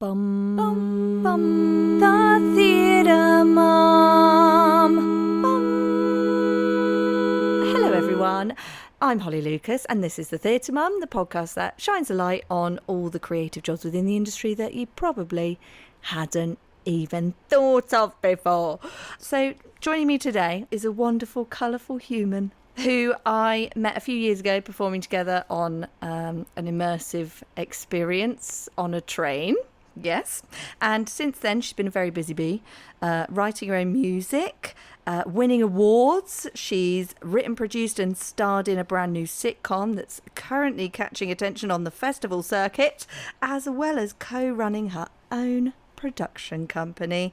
Bum, bum, bum, the theatre mum. Bum. Hello everyone, I'm Holly Lucas and this is The Theatre Mum, the podcast that shines a light on all the creative jobs within the industry that you probably hadn't even thought of before. So joining me today is a wonderful, colourful human who I met a few years ago performing together on an immersive experience on a train. Yes. And since then, she's been a very busy bee, writing her own music, winning awards. She's written, produced and starred in a brand new sitcom that's currently catching attention on the festival circuit, as well as co-running her own production company.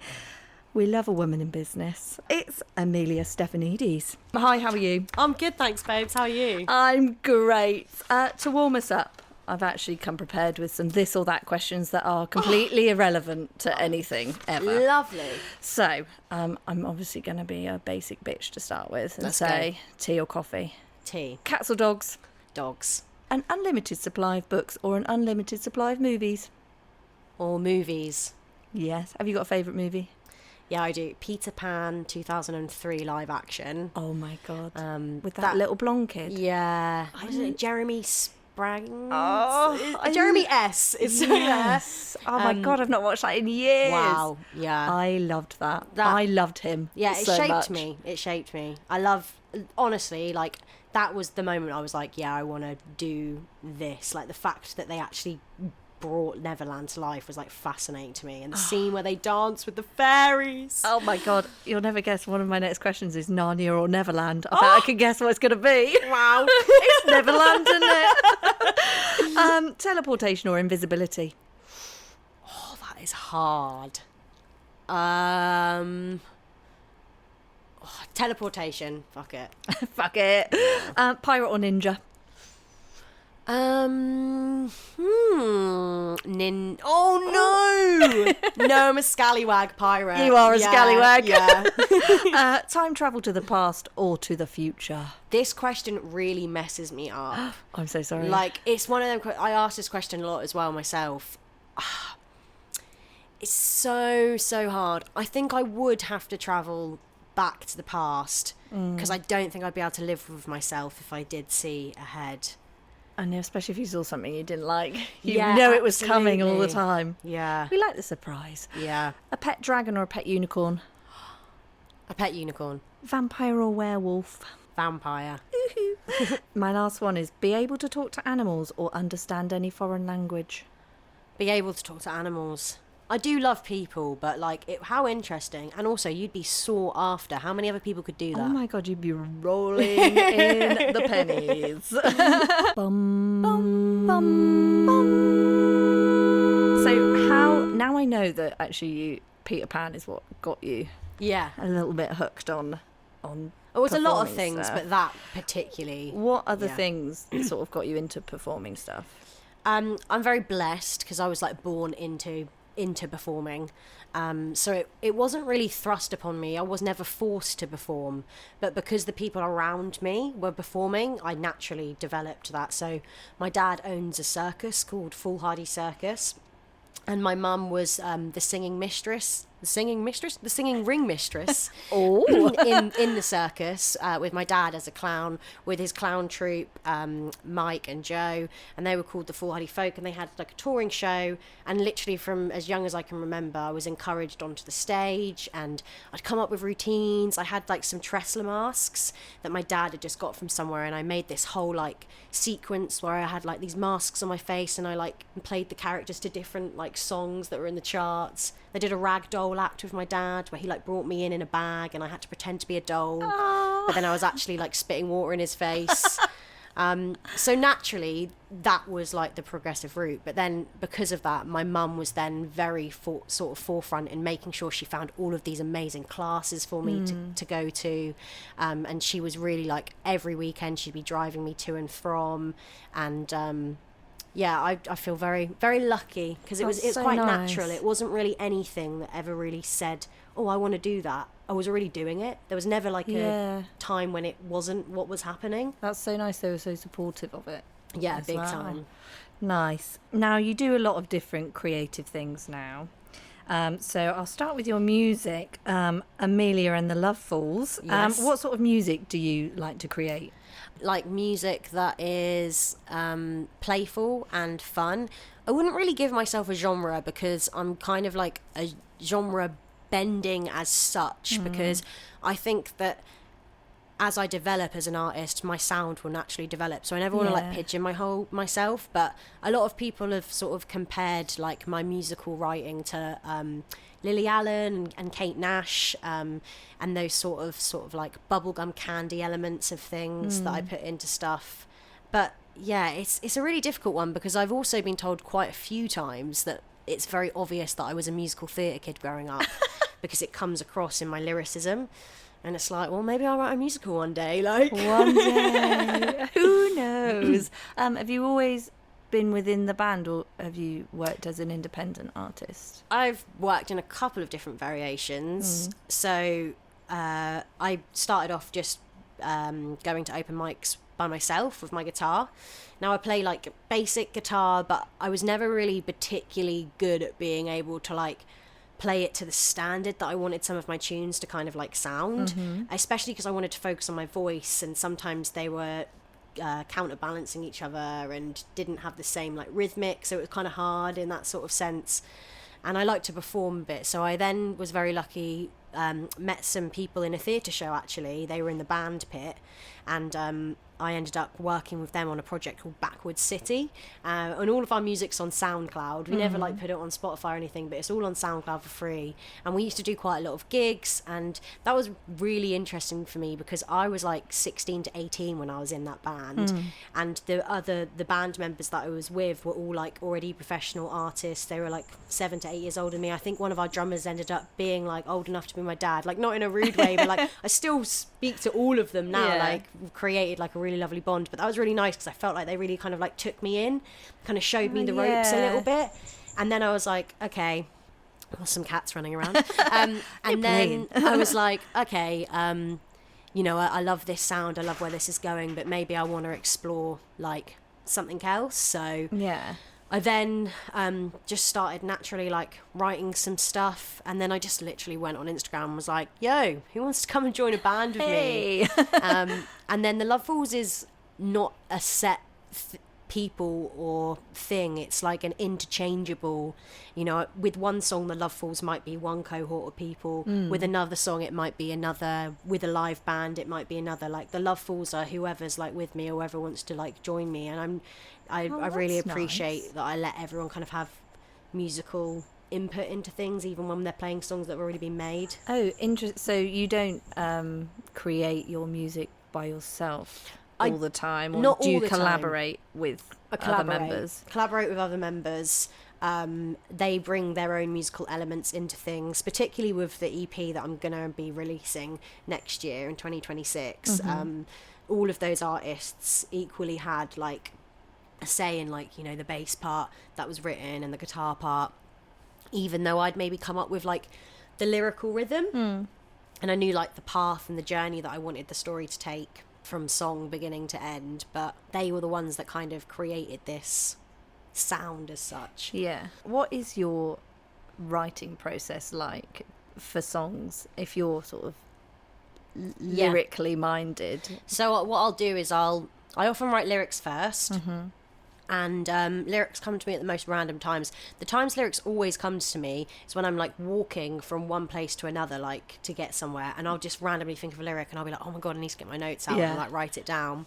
We love a woman in business. It's Amelia Stephanides. Hi, how are you? I'm good, thanks, babes. How are you? I'm great. To warm us up, I've actually come prepared with some this or that questions that are completely irrelevant to anything ever. Lovely. So, I'm obviously going to be a basic bitch to start with and Let's say go. tea or coffee? Tea. Cats or dogs? Dogs. An unlimited supply of books or an unlimited supply of movies? Or movies. Yes. Have you got a favourite movie? Yeah, I do. Peter Pan 2003 live action. Oh my God. With that that- little blonde kid? Yeah. I Was it Jeremy Sprang? Oh, Jeremy S. Is Yes. Oh my God, I've not watched that in years. Wow. Yeah. I loved that. I loved him. Yeah, it so shaped much. me. It shaped me. I love, honestly, like, that was the moment I was like, yeah, I want to do this. Like, the fact that they actually brought Neverland to life was, like, fascinating to me. And the scene where they dance with the fairies. Oh my God, you'll never guess. One of my next questions is Narnia or Neverland. I bet I can guess what it's going to be. Wow. It's Neverland, isn't it? Teleportation or invisibility? Oh, that is hard. Teleportation. Fuck it. Fuck it. Pirate or ninja? Oh no! No, I'm a scallywag pirate. You are a scallywag. Yeah. Time travel to the past or to the future? This question really messes me up. I'm so sorry. Like, it's one of them. I ask this question a lot as well myself. It's so hard. I think I would have to travel back to the past because I don't think I'd be able to live with myself if I did see ahead. And especially if you saw something you didn't like. You Yeah, know it was coming all the absolutely. time. Yeah. We like the surprise. Yeah. A pet dragon or a pet unicorn? A pet unicorn. Vampire or werewolf? Vampire. My last one is be able to talk to animals or understand any foreign language. Be able to talk to animals. I do love people, but like, how interesting. And also, you'd be sought after. How many other people could do that? Oh my God, you'd be rolling in the pennies. Bum, bum, bum, bum. So now I know that actually Peter Pan is what got you Yeah. a little bit hooked on It was a lot of performing things, stuff. but that particularly. What other Yeah. things sort of got you into performing stuff? I'm very blessed because I was like born into performing. So it wasn't really thrust upon me. I was never forced to perform, but because the people around me were performing, I naturally developed that. So my dad owns a circus called Foolhardy Circus, and my mum was the singing ring mistress in the circus with my dad as a clown with his clown troupe, Mike and Joe, and they were called the Foolhardy Folk, and they had like a touring show. And literally from as young as I can remember, I was encouraged onto the stage, and I'd come up with routines. I had like some Tressler masks that my dad had just got from somewhere, and I made this whole like sequence where I had like these masks on my face, and I like played the characters to different like songs that were in the charts. I did a ragdoll act with my dad where he like brought me in a bag and I had to pretend to be a doll. But then I was actually like spitting water in his face. So naturally that was like the progressive route. But then because of that, my mum was then very sort of forefront in making sure she found all of these amazing classes for me to go to. And she was really like every weekend she'd be driving me to and from. And yeah, I feel very, very lucky because it's so quite nice. natural. It wasn't really anything that ever really said, oh, I want to do that. I was already doing it. There was never like a time when it wasn't what was happening. That's so nice. They were so supportive of it. Yeah, as big well. time. Nice. Now, you do a lot of different creative things now. So I'll start with your music. Amelia and the LoveFools. Yes. What sort of music do you like to create? Like music that is playful and fun. I wouldn't really give myself a genre because I'm kind of like a genre bending as such, because I think that as I develop as an artist, my sound will naturally develop. So I never want to like pigeonhole myself, but a lot of people have sort of compared like my musical writing to Lily Allen and Kate Nash, and those sort of like bubblegum candy elements of things that I put into stuff. But yeah, it's a really difficult one because I've also been told quite a few times that it's very obvious that I was a musical theatre kid growing up because it comes across in my lyricism. And it's like, well, maybe I'll write a musical one day. Like one day, who knows? Have you always been within the band, or have you worked as an independent artist? I've worked in a couple of different variations. So I started off just going to open mics by myself with my guitar. Now I play like basic guitar, but I was never really particularly good at being able to like play it to the standard that I wanted some of my tunes to kind of like sound, especially because I wanted to focus on my voice, and sometimes they were counterbalancing each other and didn't have the same like rhythmic, so it was kind of hard in that sort of sense. And I like to perform a bit, so I then was very lucky, met some people in a theatre show. Actually, they were in the band pit, and I ended up working with them on a project called Backwards City, and all of our music's on SoundCloud. We never like put it on Spotify or anything, but it's all on SoundCloud for free. And we used to do quite a lot of gigs, and that was really interesting for me because I was like 16 to 18 when I was in that band, and the band members that I was with were all like already professional artists. They were like 7 to 8 years older than me. I think one of our drummers ended up being like old enough to be my dad, like not in a rude way, but like I still speak to all of them now. Like we've created like a really lovely bond. But that was really nice because I felt like they really kind of like took me in, kind of showed me the ropes a little bit. And then I was like, okay, there's some cats running around. And then I was like, okay, you know, I love this sound, I love where this is going, but maybe I want to explore like something else. So I then just started naturally like writing some stuff, and then I just literally went on Instagram and was like, yo, who wants to come and join a band with me? And then the LoveFools is not a set people or thing. It's like an interchangeable, you know, with one song the LoveFools might be one cohort of people, with another song it might be another, with a live band it might be another. Like the LoveFools are whoever's like with me or whoever wants to like join me, and I really appreciate that I let everyone kind of have musical input into things even when they're playing songs that have already been made. Oh, interesting. So you don't create your music by yourself all the time, or not do you all the collaborate with other members? Collaborate with other members. They bring their own musical elements into things, particularly with the EP that I'm going to be releasing next year in 2026. All of those artists equally had like a say in like, you know, the bass part that was written and the guitar part, even though I'd maybe come up with like the lyrical rhythm and I knew like the path and the journey that I wanted the story to take from song beginning to end, but they were the ones that kind of created this sound as such. Yeah. What is your writing process like for songs if you're sort of lyrically minded? So what I'll do is I often write lyrics first, and lyrics come to me at the most random times. The times lyrics always comes to me is when I'm like walking from one place to another, like to get somewhere, and I'll just randomly think of a lyric and I'll be like, oh my god, I need to get my notes out and like write it down.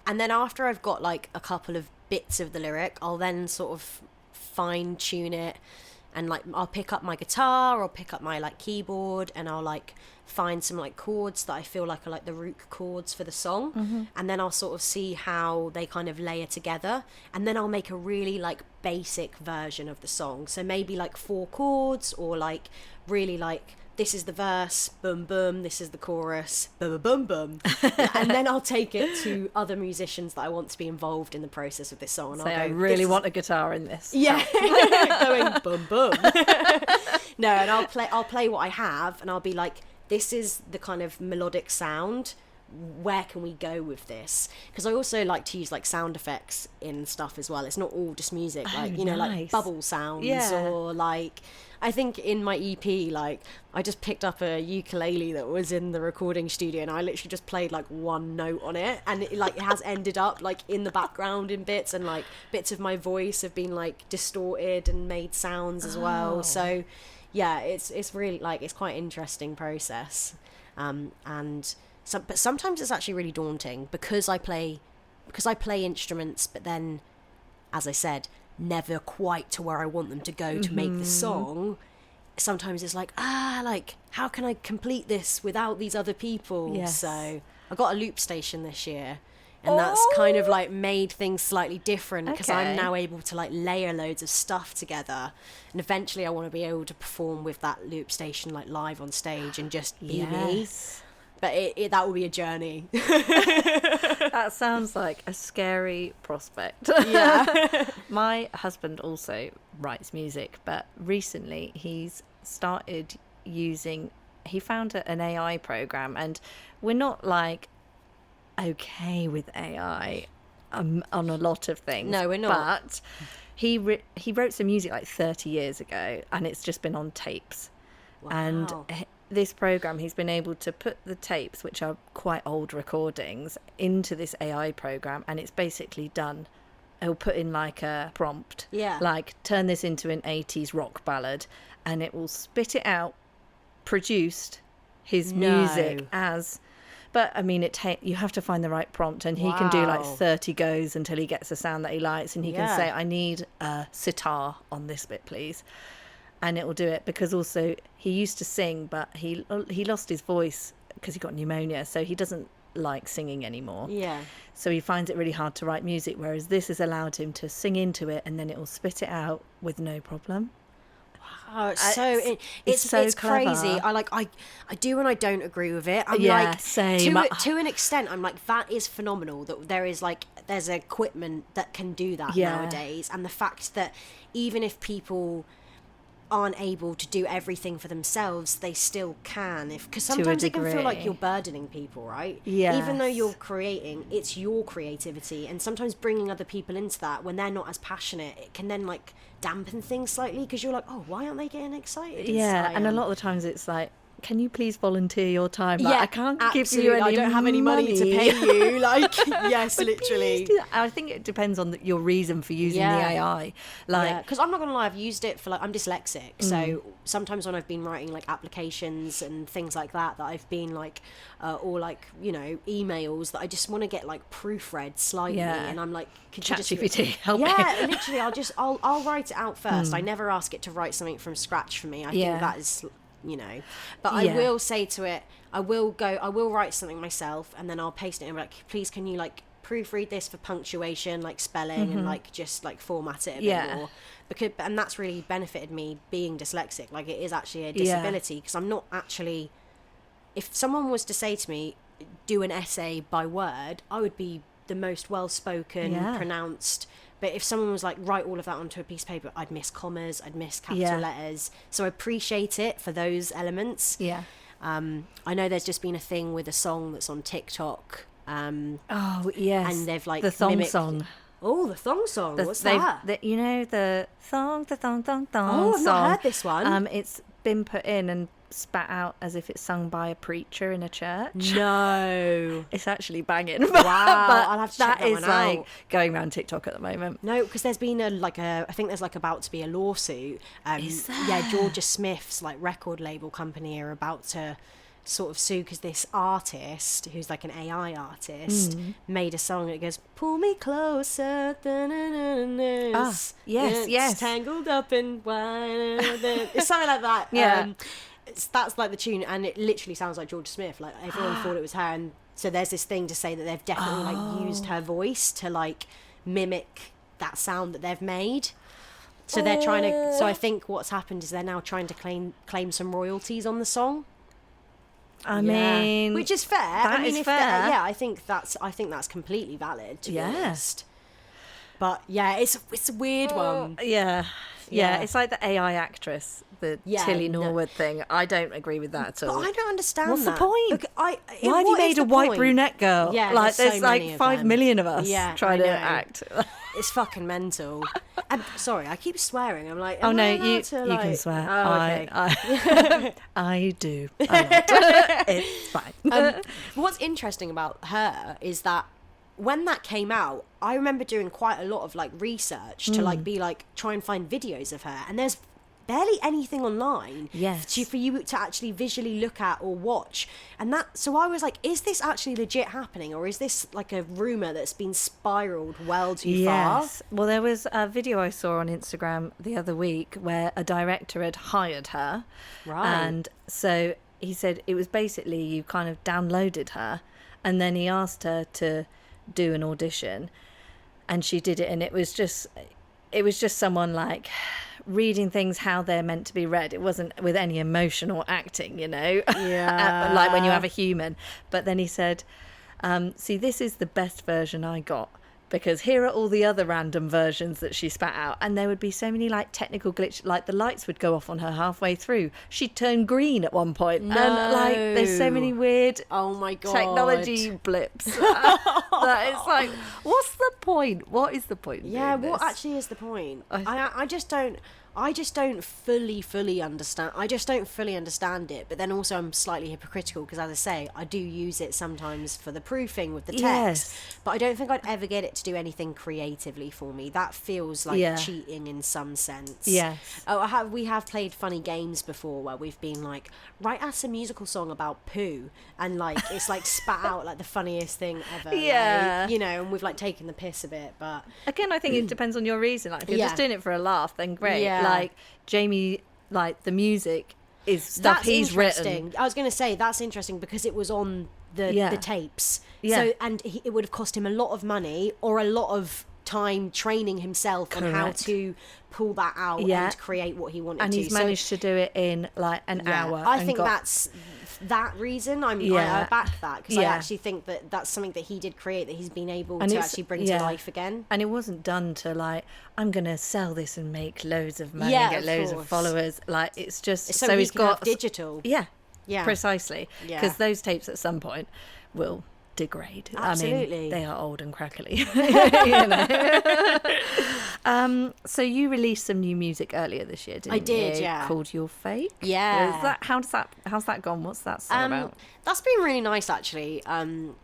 And then after I've got like a couple of bits of the lyric, I'll then sort of fine tune it, and like I'll pick up my guitar or pick up my like keyboard, and I'll like find some like chords that I feel like are like the root chords for the song, and then I'll sort of see how they kind of layer together, and then I'll make a really like basic version of the song. So maybe like 4 chords, or like really like this is the verse, boom boom, this is the chorus, boom boom boom, and then I'll take it to other musicians that I want to be involved in the process of this song, and Say, I'll go, I really want a guitar in this. Yeah, going boom boom. No, and I'll play what I have, and I'll be like, this is the kind of melodic sound. where can we go with this? Because I also like to use like sound effects in stuff as well. It's not all just music, like you know, like bubble sounds or like I think in my EP, like I just picked up a ukulele that was in the recording studio and I literally just played like one note on it, and it has ended up like in the background in bits, and like bits of my voice have been like distorted and made sounds as well. So yeah, it's really like it's quite an interesting process. But sometimes it's actually really daunting because I play instruments, but then, as I said, never quite to where I want them to go to make the song. Sometimes it's like, like how can I complete this without these other people? Yes. So I got a loop station this year, and that's kind of like made things slightly different because I'm now able to like layer loads of stuff together, and eventually I want to be able to perform with that loop station like live on stage and just be me. But that will be a journey. That sounds like a scary prospect. Yeah. My husband also writes music, but recently he's started using, he found an AI program, and we're not like okay with AI on a lot of things. No, we're not. But he wrote some music like 30 years ago, and it's just been on tapes. Wow. And this program, he's been able to put the tapes, which are quite old recordings, into this AI program, and it's basically done. He'll put in like a prompt, like turn this into an 80s rock ballad, and it will spit it out, produced his music as. But I mean, you have to find the right prompt, and he can do like 30 goes until he gets a sound that he likes, and he can say, I need a sitar on this bit, please. And it will do it, because also he used to sing, but he lost his voice because he got pneumonia, so he doesn't like singing anymore. Yeah. So he finds it really hard to write music, whereas this has allowed him to sing into it, and then it will spit it out with no problem. Wow, it's crazy. I do and I don't agree with it. I'm like, same. To an extent, I'm like, that is phenomenal that there's equipment that can do that nowadays, and the fact that even if people aren't able to do everything for themselves, they still can, because sometimes it can feel like you're burdening people, right? Yeah. Even though you're creating, it's your creativity, and sometimes bringing other people into that when they're not as passionate, it can then like dampen things slightly, because you're like, oh, why aren't they getting excited? Yeah, and a lot of the times it's like, can you please volunteer your time? Like, I can't give you any I don't have any money to pay you. Like, yes, literally. I think it depends on your reason for using the AI. Like, because I'm not gonna lie, I've used it for I'm dyslexic, so sometimes when I've been writing like applications and things like that I've been like, or like, you know, emails that I just want to get like proofread slightly, and I'm like, could you just ChatGPT help me? Yeah, literally, I'll write it out first. I never ask it to write something from scratch for me. I think that is, you know, but I will say to it, I will write something myself, and then I'll paste it and be like, please can you like proofread this for punctuation, like spelling, and like just like format it a bit more, and that's really benefited me being dyslexic. Like, it is actually a disability, because I'm not actually, if someone was to say to me, do an essay by word, I would be the most well-spoken, pronounced. But if someone was like, write all of that onto a piece of paper, I'd miss commas, I'd miss capital letters. So I appreciate it for those elements. Yeah. I know there's just been a thing with a song that's on TikTok. Oh, yes. And they've like the thong song. Oh, the thong song. What's that? You know, the thong Oh, I've song. not heard this one. It's been put in and spat out as if it's sung by a preacher in a church. No. It's actually banging. Wow. But I'll have to check that is one like out. Going around TikTok at the moment. No, because there's been I think there's like about to be a lawsuit. Is there? Yeah, Georgia Smith's like record label company are about to sort of sue, because this artist, who's like an AI artist, made a song that goes, pull me closer, yes, tangled up in wine. It's something like that. Yeah. That's like the tune, and it literally sounds like Georgia Smith. Like, everyone thought it was her, and so there's this thing to say that they've definitely like used her voice to like mimic that sound that they've made. So they're trying to. So I think what's happened is they're now trying to claim some royalties on the song. I mean, which is fair. That is fair. I think that's completely valid, to be honest. But yeah, it's a weird one. Yeah, it's like the AI actress, the Tilly Norwood thing. I don't agree with that at all. But I don't understand What's that. the point? Look, Why have you made a white brunette girl? Yeah, like there's there's so like many of 5 them. million of us trying I to know. act. It's fucking mental. And sorry, I keep swearing. I'm like, Oh am no, I you allowed to, like... can swear. Oh, okay. I do. A lot. It's fine. What's interesting about her is that when that came out, I remember doing quite a lot of like research to like be like try and find videos of her, and there's barely anything online for you to actually visually look at or watch. And that, so I was like, is this actually legit happening, or is this like a rumor that's been spiraled well too far? Well, there was a video I saw on Instagram the other week where a director had hired her, and so he said it was basically you kind of downloaded her, and then he asked her to do an audition, and she did it, and it was just someone like reading things how they're meant to be read. It wasn't with any emotional acting, like when you have a human. But then he said, see, this is the best version I got, because here are all the other random versions that she spat out, and there would be so many like technical glitch, like the lights would go off on her halfway through. She'd turn green at one point. And like there's so many weird technology blips that it's like, what's the point? What is the point? What actually is the point? I just don't fully understand. I just don't fully understand it. But then also I'm slightly hypocritical because, as I say, I do use it sometimes for the proofing with the text. But I don't think I'd ever get it to do anything creatively for me. That feels like cheating in some sense. We have played funny games before where we've been like, write us a musical song about poo, and like it's like spat out like the funniest thing ever. Like, and we've like taken the piss a bit. But again, I think it depends on your reason. Like if you're just doing it for a laugh, then great. Like Jamie, like the music is stuff he's written. I was going to say that's interesting because it was on the tapes. So and it would have cost him a lot of money or a lot of time training himself on how to pull that out and create what he wanted to. And he's managed to do it in like an hour. I think that's that reason. I back that because I actually think that that's something that he did create, that he's been able to actually bring to life again. And it wasn't done to like, I'm gonna sell this and make loads of money and get loads of followers. Like it's just so he's got digital. Precisely, because those tapes at some point will degrade. Absolutely. I mean, they are old and crackly. So you released some new music earlier this year, didn't you? I did, Called Your Fake. How's that gone? What's that song about? That's been really nice, actually. I'll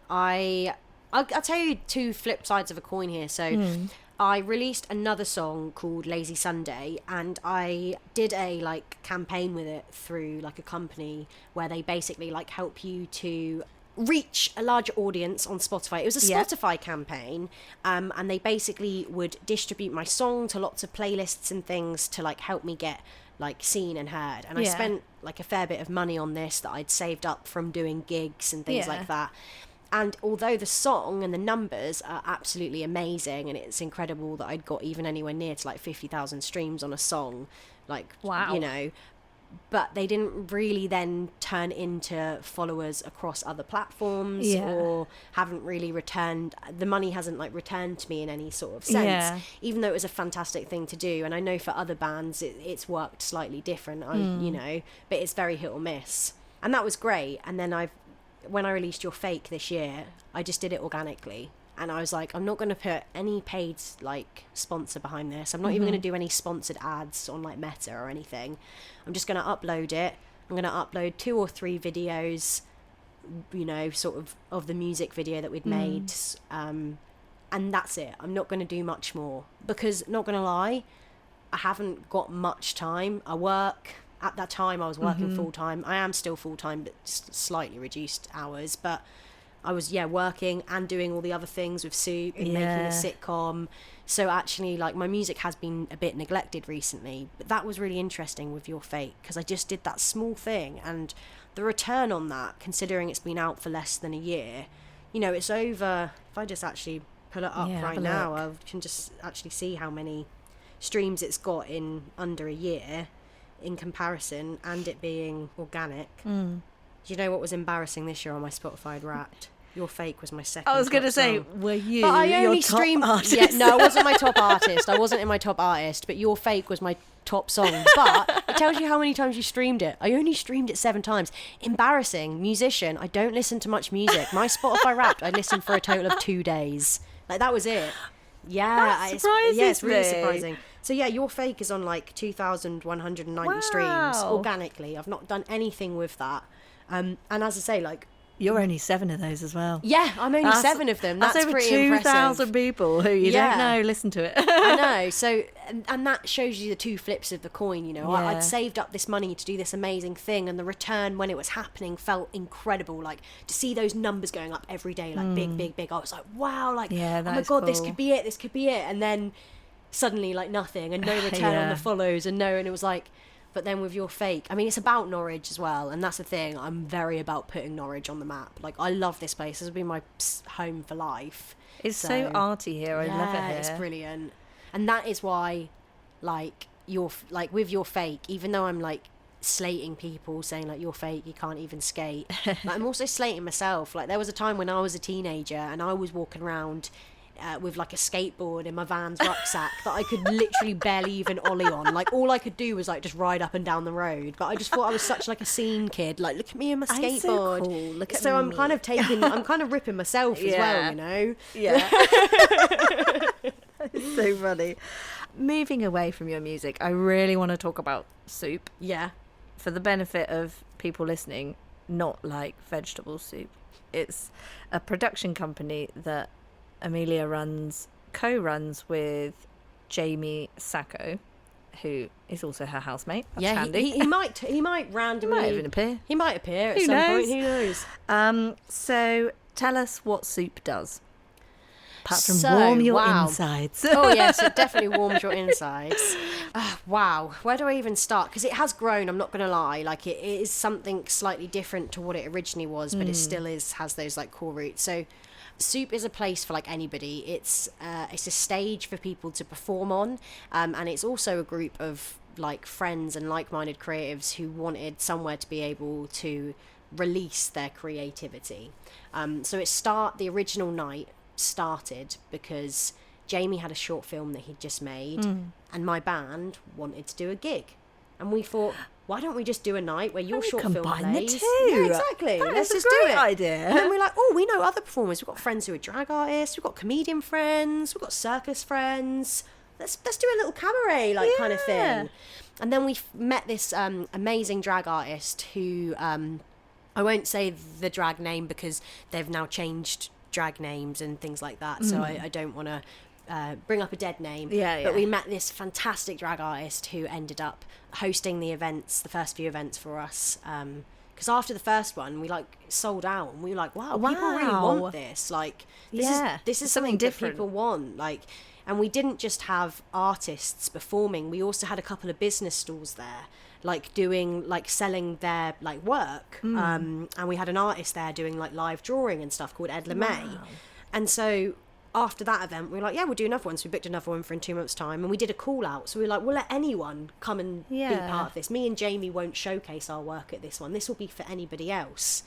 tell you two flip sides of a coin here. So I released another song called Lazy Sunday, and I did a like campaign with it through like a company where they basically like help you to reach a larger audience on Spotify. It was a Spotify campaign, and they basically would distribute my song to lots of playlists and things to like help me get like seen and heard. And I spent like a fair bit of money on this that I'd saved up from doing gigs and things like that. And although the song and the numbers are absolutely amazing, and it's incredible that I'd got even anywhere near to like 50,000 streams on a song, like, wow, but they didn't really then turn into followers across other platforms or haven't really returned. The money hasn't like returned to me in any sort of sense, even though it was a fantastic thing to do. And I know for other bands it's worked slightly different, but it's very hit or miss. And that was great. And then when I released Your Fake this year, I just did it organically. And I was like, I'm not going to put any paid like sponsor behind this. I'm not even going to do any sponsored ads on like Meta or anything. I'm just going to upload it. I'm going to upload 2 or 3 videos, sort of the music video that we'd made. And that's it. I'm not going to do much more because, not going to lie, I haven't got much time. I work. At that time, I was working full time. I am still full time, but slightly reduced hours. But I was working and doing all the other things with Soup and making a sitcom. So actually, like, my music has been a bit neglected recently. But that was really interesting with Your Fake, because I just did that small thing, and the return on that, considering it's been out for less than a year, it's over. If I just actually pull it up right now, I can just actually see how many streams it's got in under a year in comparison, and it being organic. Do you know what was embarrassing this year on my Spotify Wrapped? Your Fake was my second. I was going to top say, song. were you But I your only top streamed. artist? Yeah, no, I wasn't my top artist. I wasn't in my top artist, but Your Fake was my top song. But it tells you how many times you streamed it. I only streamed it 7 times. Embarrassing. Musician. I don't listen to much music. My Spotify Wrapped, I listened for a total of 2 days. Like, that was it. Yeah, That surprises it's really me. surprising. So yeah, Your Fake is on like 2,190 streams Wow. organically. I've not done anything with that. And as I say, like, You're only 7 of those as well. yeah, I'm only 7 of them. That's over pretty 2,000 impressive. people who you Yeah. don't know listen to it. I know. So, and that shows you the two flips of the coin, you know. Yeah. I'd saved up this money to do this amazing thing, and the return when it was happening felt incredible. Like, to see those numbers going up every day, like big. I was like, wow, like, Yeah, oh that my is God, this cool. could be it. And then suddenly, like, nothing, and no return on Yeah. the follows, and it was like, but then with Your Fake, I mean, it's about Norwich as well, and that's the thing. I'm very about putting Norwich on the map. Like, I love this place. This has been my home for life. It's so arty here. I love it here. It's brilliant. And that is why, like, with Your Fake, even though I'm like slating people saying like, You're Fake, you can't even skate, like, I'm also slating myself. Like, there was a time when I was a teenager and I was walking around with like a skateboard in my Vans rucksack that I could literally barely even ollie on. Like, all I could do was like just ride up and down the road. But I just thought I was such like a scene kid. Like, look at me and my I'm so skateboard. cool. Look at So I'm me. kind of I'm kind of ripping myself as well, you know. Yeah. It's so funny. Moving away from your music, I really want to talk about Soup Yeah. for the benefit of people listening, not like vegetable soup. It's a production company that Amelia co-runs with Jamie Sacco, who is also her housemate. That's Yeah, handy. he might randomly Might even appear. He might appear at Who some knows? point. Who knows? So tell us what Soup does. Apart from So, warm your wow. insides. Oh yes, it definitely warms your insides. Wow, where do I even start? Because it has grown. I'm not going to lie. Like, it is something slightly different to what it originally was, but it still has those like core roots. So, Soup is a place for like anybody. It's a stage for people to perform on, and it's also a group of like friends and like-minded creatives who wanted somewhere to be able to release their creativity. So the original night started because Jamie had a short film that he'd just made, and my band wanted to do a gig, and we thought, why don't we just do a night where your short film combine the plays? two. Yeah, exactly. That Let's is a just do great it. idea. And then we're like, oh, we know other performers. We've got friends who are drag artists. We've got comedian friends. We've got circus friends. Let's do a little cabaret kind of thing. And then we met this amazing drag artist who I won't say the drag name because they've now changed drag names and things like that. So I don't want to bring up a dead name. But we met this fantastic drag artist who ended up hosting the first few events for us. Because after the first one, we like sold out, and we were like, wow, people really want this. Like, this is something different. that people want. Like, and we didn't just have artists performing. We also had a couple of business stalls there, like doing like selling their like work. And we had an artist there doing like live drawing and stuff called Ed LeMay. And so after that event, we were like, yeah, we'll do another one. So we booked another one for in 2 months' time, and we did a call out. So we were like, we'll let anyone come and be part of this. Me and Jamie won't showcase our work at this one. This will be for anybody else.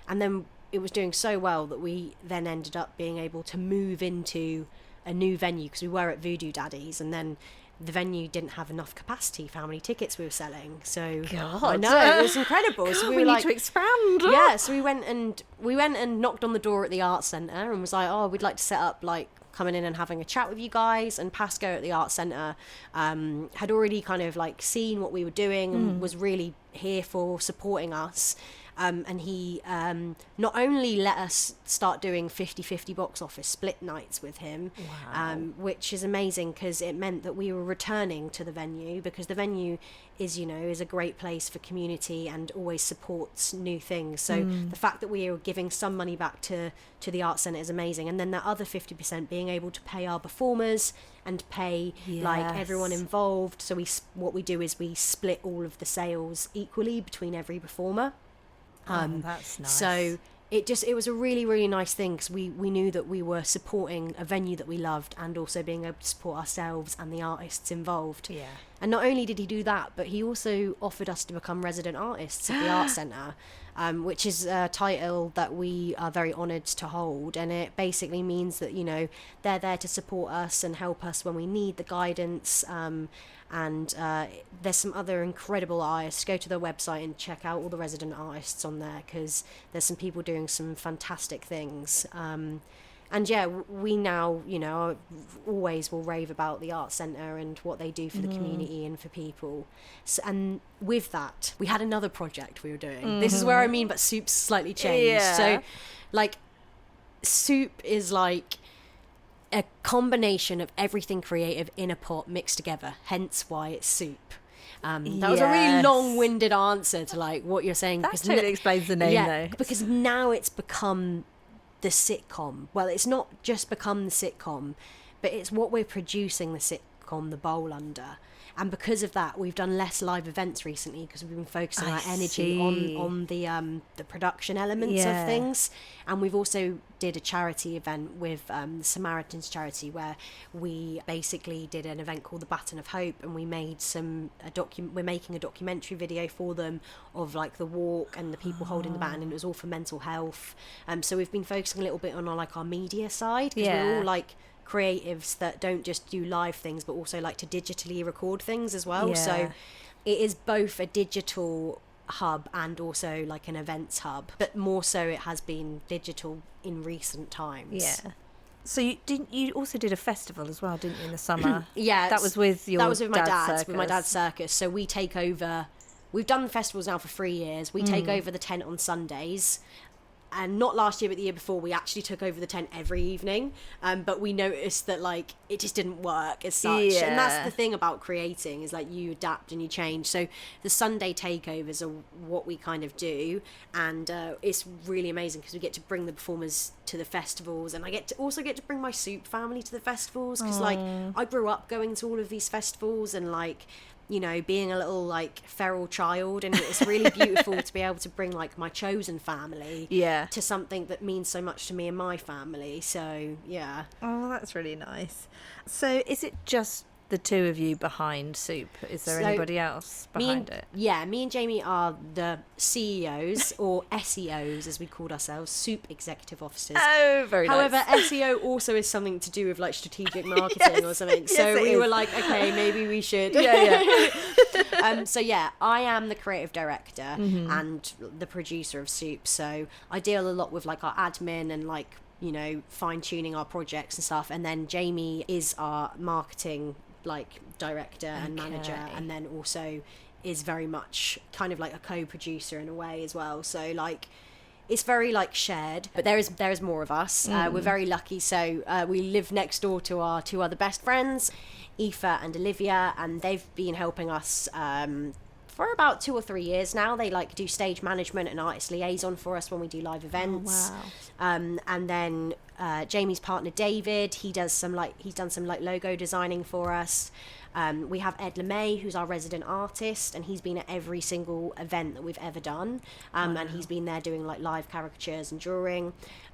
And then it was doing so well that we then ended up being able to move into a new venue, because we were at Voodoo Daddy's, and then the venue didn't have enough capacity for how many tickets we were selling. So God. I know, it was incredible. So we were need like, to expand. yeah, so we went and knocked on the door at the Arts Centre and was like, oh, we'd like to set up like coming in and having a chat with you guys. And Pasco at the Arts Centre had already kind of like seen what we were doing and was really here for supporting us. And he not only let us start doing 50-50 box office split nights with him, which is amazing because it meant that we were returning to the venue, because the venue is a great place for community and always supports new things. So the fact that we are giving some money back to the Arts Centre is amazing. And then that other 50% being able to pay our performers and pay like everyone involved. So what we do is we split all of the sales equally between every performer. That's nice. So it was a really, really nice thing, because we knew that we were supporting a venue that we loved and also being able to support ourselves and the artists involved. And not only did he do that, but he also offered us to become resident artists at the Art Centre, which is a title that we are very honoured to hold. And it basically means that, you know, they're there to support us and help us when we need the guidance. And there's some other incredible artists. Go to their website and check out all the resident artists on there, because there's some people doing some fantastic things. And yeah, we now, you know, always will rave about the Art Centre and what they do for the community and for people. So, and with that, we had another project we were doing. This is where I mean, but Soup's slightly changed. Yeah. So, like, Soup is like a combination of everything creative in a pot mixed together, hence why it's Soup. That was a really long-winded answer to like what you're saying. That totally explains the name, though. Because now it's become the sitcom. Well, it's not just become the sitcom, but it's what we're producing the sitcom The Bowl under. And because of that, we've done less live events recently, because we've been focusing our energy on the production elements of things. And we've also did a charity event with the Samaritans charity, where we basically did an event called the Baton of Hope, and we made we're making a documentary video for them of like the walk and the people holding the baton, and it was all for mental health. So we've been focusing a little bit on like our media side, because we're all like creatives that don't just do live things but also like to digitally record things as well. So it is both a digital hub and also like an events hub, but more so it has been digital in recent times. So you also did a festival as well, didn't you, in the summer? That was with my dad's circus. with my dad's circus. So we take over. We've done the festivals now for 3 years. We take over the tent on Sundays. And not last year, but the year before, we actually took over the tent every evening. But we noticed that, like, it just didn't work as such. Yeah. And that's the thing about creating, is, like, you adapt and you change. So the Sunday takeovers are what we kind of do. And it's really amazing, because we get to bring the performers to the festivals. And I get to bring my Soup family to the festivals. Because, like, I grew up going to all of these festivals and, like, you know, being a little like feral child, and it's really beautiful to be able to bring like my chosen family to something that means so much to me and my family. So that's really nice. So is it just the two of you behind Soup? Is there anybody else behind it? Yeah, me and Jamie are the CEOs, or SEOs as we called ourselves, Soup Executive Officers. Oh, very However, nice. SEO also is something to do with like strategic marketing or something. So we were like, okay, maybe we should. So I am the creative director and the producer of Soup. So I deal a lot with like our admin and like, you know, fine tuning our projects and stuff. And then Jamie is our marketing like director and manager, and then also is very much kind of like a co-producer in a way as well. So like it's very like shared, but there is more of us. We're very lucky. So we live next door to our two other best friends, Aoife and Olivia, and they've been helping us for about 2 or 3 years now. They like do stage management and artist liaison for us when we do live events. And then Jamie's partner David, he's done some like logo designing for us. We have Ed LeMay, who's our resident artist, and he's been at every single event that we've ever done. And he's been there doing like live caricatures and drawing.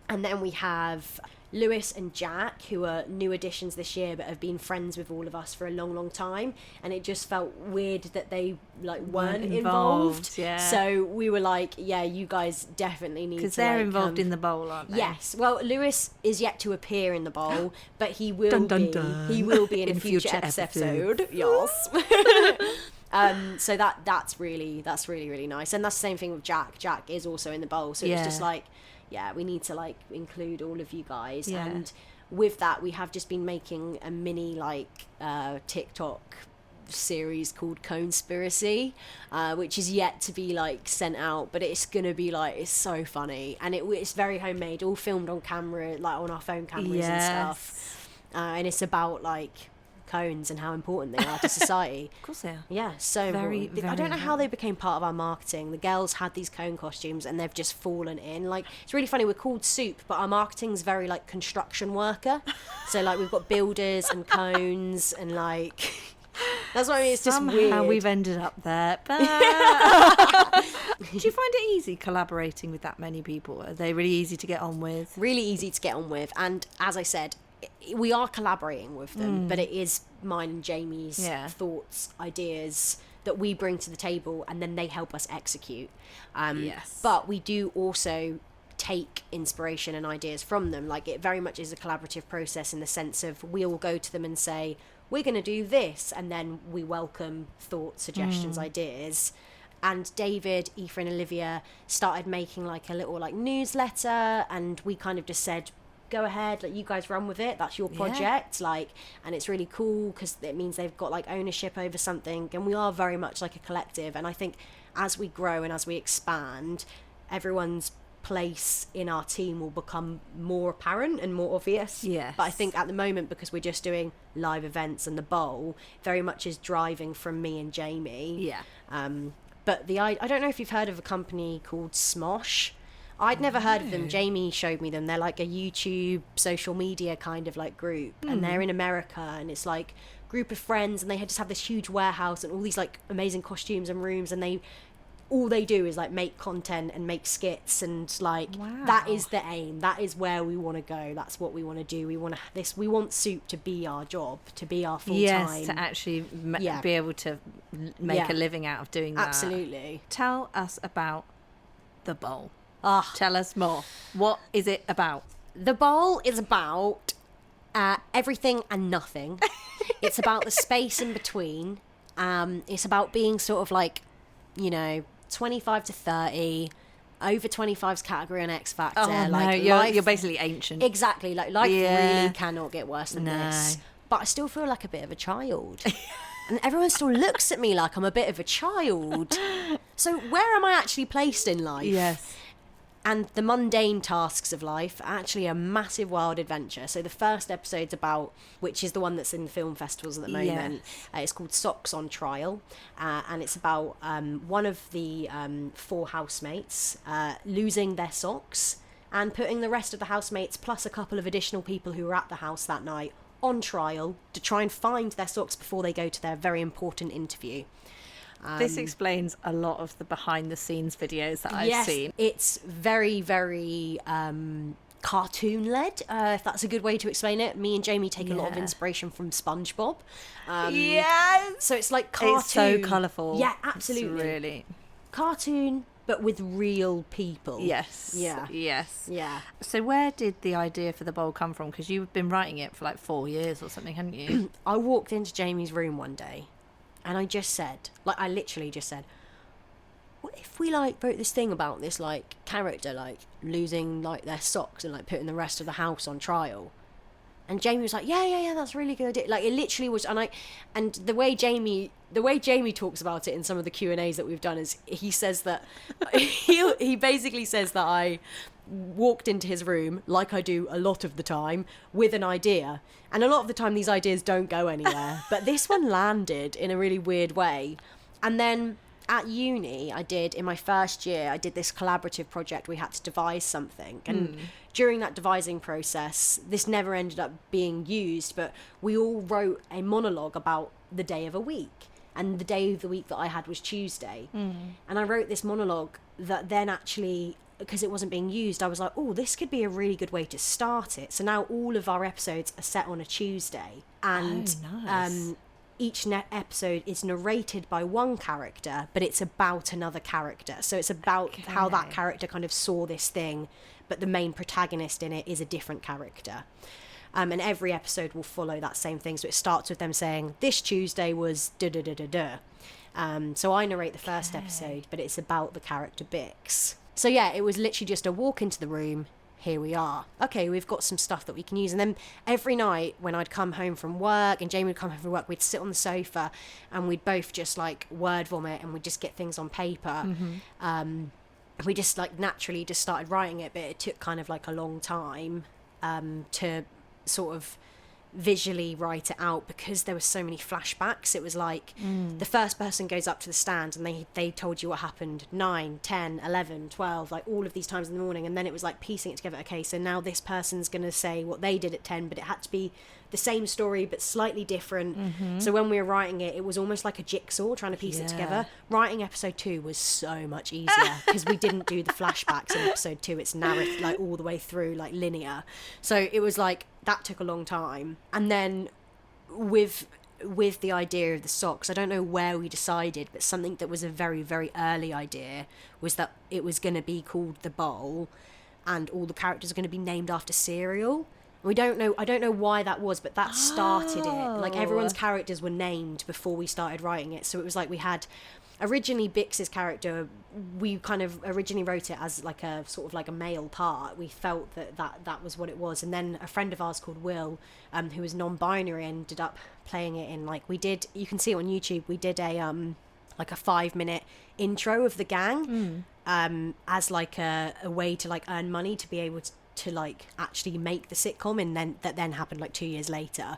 And then we have Lewis and Jack, who are new additions this year, but have been friends with all of us for a long, long time. And it just felt weird that they like weren't involved. Yeah. So we were like, yeah, you guys definitely need to. Because they're involved in the bowl, aren't they? Yes. Well, Lewis is yet to appear in the bowl, but he will He will be in a future episode. Yes. So that's really really nice. And that's the same thing with Jack. Jack is also in the bowl. So it's just like, we need to like include all of you guys. And with that, we have just been making a mini like TikTok series called Conspiracy, which is yet to be like sent out, but it's gonna be like, it's so funny, and it's very homemade, all filmed on camera, like on our phone cameras and stuff. And it's about like cones and how important they are to society. Of course they are. Yeah, so very, very I don't know how they became part of our marketing. The girls had these cone costumes and they've just fallen in. Like, it's really funny, we're called Soup, but our marketing's very like construction worker. So like we've got builders and cones and like that's what I mean. It's just weird. Somehow we've ended up there. But do you find it easy collaborating with that many people? Are they really easy to get on with? Really easy to get on with. And as I said, we are collaborating with them, but it is mine and Jamie's thoughts, ideas that we bring to the table, and then they help us execute. But we do also take inspiration and ideas from them. Like, it very much is a collaborative process in the sense of we all go to them and say, we're going to do this, and then we welcome thoughts, suggestions, ideas. And David, Aoife and Olivia started making like a little like newsletter, and we kind of just said, go ahead, like, you guys run with it, that's your project. Like, and it's really cool because it means they've got like ownership over something, and we are very much like a collective. And I think as we grow and as we expand, everyone's place in our team will become more apparent and more obvious. But I think at the moment, because we're just doing live events and the bowl, very much is driving from me and Jamie. But I don't know if you've heard of a company called Smosh. I'd never heard of them. Jamie showed me them. They're like a YouTube social media kind of like group, and they're in America, and it's like group of friends, and they just have this huge warehouse and all these like amazing costumes and rooms, and all they do is like make content and make skits, and like that is the aim. That is where we want to go. That's what we want to do. We want Soup to be our job, to be our full time. To actually be able to make a living out of doing that. Absolutely. Tell us about the bowl. Tell us more. What is it about? The bowl is about everything and nothing. It's about the space in between. It's about being sort of like, 25 to 30, over 25's category on X Factor. Oh, like, no, you're basically ancient. Exactly. Like, life really cannot get worse than this. But I still feel like a bit of a child. And everyone still looks at me like I'm a bit of a child. So where am I actually placed in life? And the mundane tasks of life are actually a massive wild adventure. So the first episode's about, which is the one that's in the film festivals at the moment, it's called Socks on Trial. And it's about one of the 4 housemates losing their socks and putting the rest of the housemates, plus a couple of additional people who were at the house that night, on trial to try and find their socks before they go to their very important interview. This explains a lot of the behind-the-scenes videos that I've seen. It's very, very cartoon-led, if that's a good way to explain it. Me and Jamie take a lot of inspiration from SpongeBob. So it's like cartoon. It's so colourful. Yeah, absolutely. It's really cartoon, but with real people. Yes. Yeah. Yes. Yeah. So where did the idea for the bowl come from? Because you've been writing it for like 4 years or something, haven't you? I walked into Jamie's room one day, and I literally just said, what if we like wrote this thing about this like character like losing like their socks and like putting the rest of the house on trial? And Jamie was like, yeah, that's a really good idea. Like, it literally was, and the way Jamie talks about it in some of the Q&As that we've done is he says that he basically says that I walked into his room, like I do a lot of the time, with an idea, and a lot of the time these ideas don't go anywhere, but this one landed in a really weird way. And then at uni, in my first year, I did this collaborative project. We had to devise something, and during that devising process, this never ended up being used, but we all wrote a monologue about the day of a week, and the day of the week that I had was Tuesday. And I wrote this monologue that then actually, because it wasn't being used, I was like, oh, this could be a really good way to start it. So now all of our episodes are set on a Tuesday, and nice. Each episode is narrated by one character, but it's about another character. So it's about how that character kind of saw this thing, but the main protagonist in it is a different character. And every episode will follow that same thing. So it starts with them saying, this Tuesday was da-da-da-da-da. So I narrate the first episode, but it's about the character Bix. So yeah, it was literally just a walk into the room. Here we are. Okay, we've got some stuff that we can use. And then every night when I'd come home from work and Jamie would come home from work, we'd sit on the sofa and we'd both just like word vomit and we'd just get things on paper. We just like naturally just started writing it, but it took kind of like a long time to sort of visually write it out, because there were so many flashbacks. It was like the first person goes up to the stand and they told you what happened 9, 10, 11, 12, like all of these times in the morning, and then it was like piecing it together. Okay, so now this person's going to say what they did at 10, but it had to be the same story but slightly different. So when we were writing it, it was almost like a jigsaw trying to piece it together. Writing episode 2 was so much easier because we didn't do the flashbacks in episode 2. It's narrative like all the way through, like linear. So it was like that took a long time. And then with with the idea of the socks, I don't know where we decided, but something that was a very, very early idea was that it was going to be called The Bowl, and all the characters are going to be named after cereal. I don't know why that was, but that started it. Like, everyone's characters were named before we started writing it. So it was like we had... Originally, Bix's character, we kind of originally wrote it as like a sort of like a male part. We felt that was what it was. And then a friend of ours called Will, who was non-binary, ended up playing it in, like, we did... You can see it on YouTube. We did a like a 5-minute intro of the gang as like a way to like earn money to be able to like actually make the sitcom, and then that happened like 2 years later.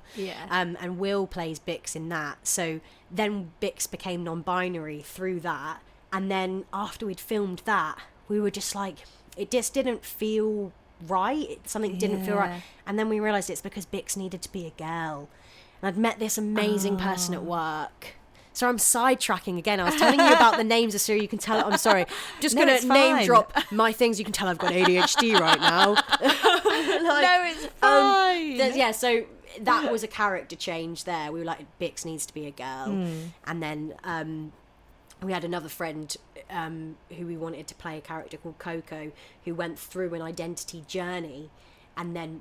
And Will plays Bix in that. So then Bix became non-binary through that, and then after we'd filmed that, we were just like, it just didn't feel right. Something didn't feel right. And then we realized it's because Bix needed to be a girl, and I'd met this amazing person at work. So I'm sidetracking again. I was telling you about the names of cereal. You can tell. I'm sorry. I'm just going to name drop my things. You can tell I've got ADHD right now. No, it's fine. So that was a character change there. We were like, Bix needs to be a girl. And then we had another friend who we wanted to play a character called Coco, who went through an identity journey and then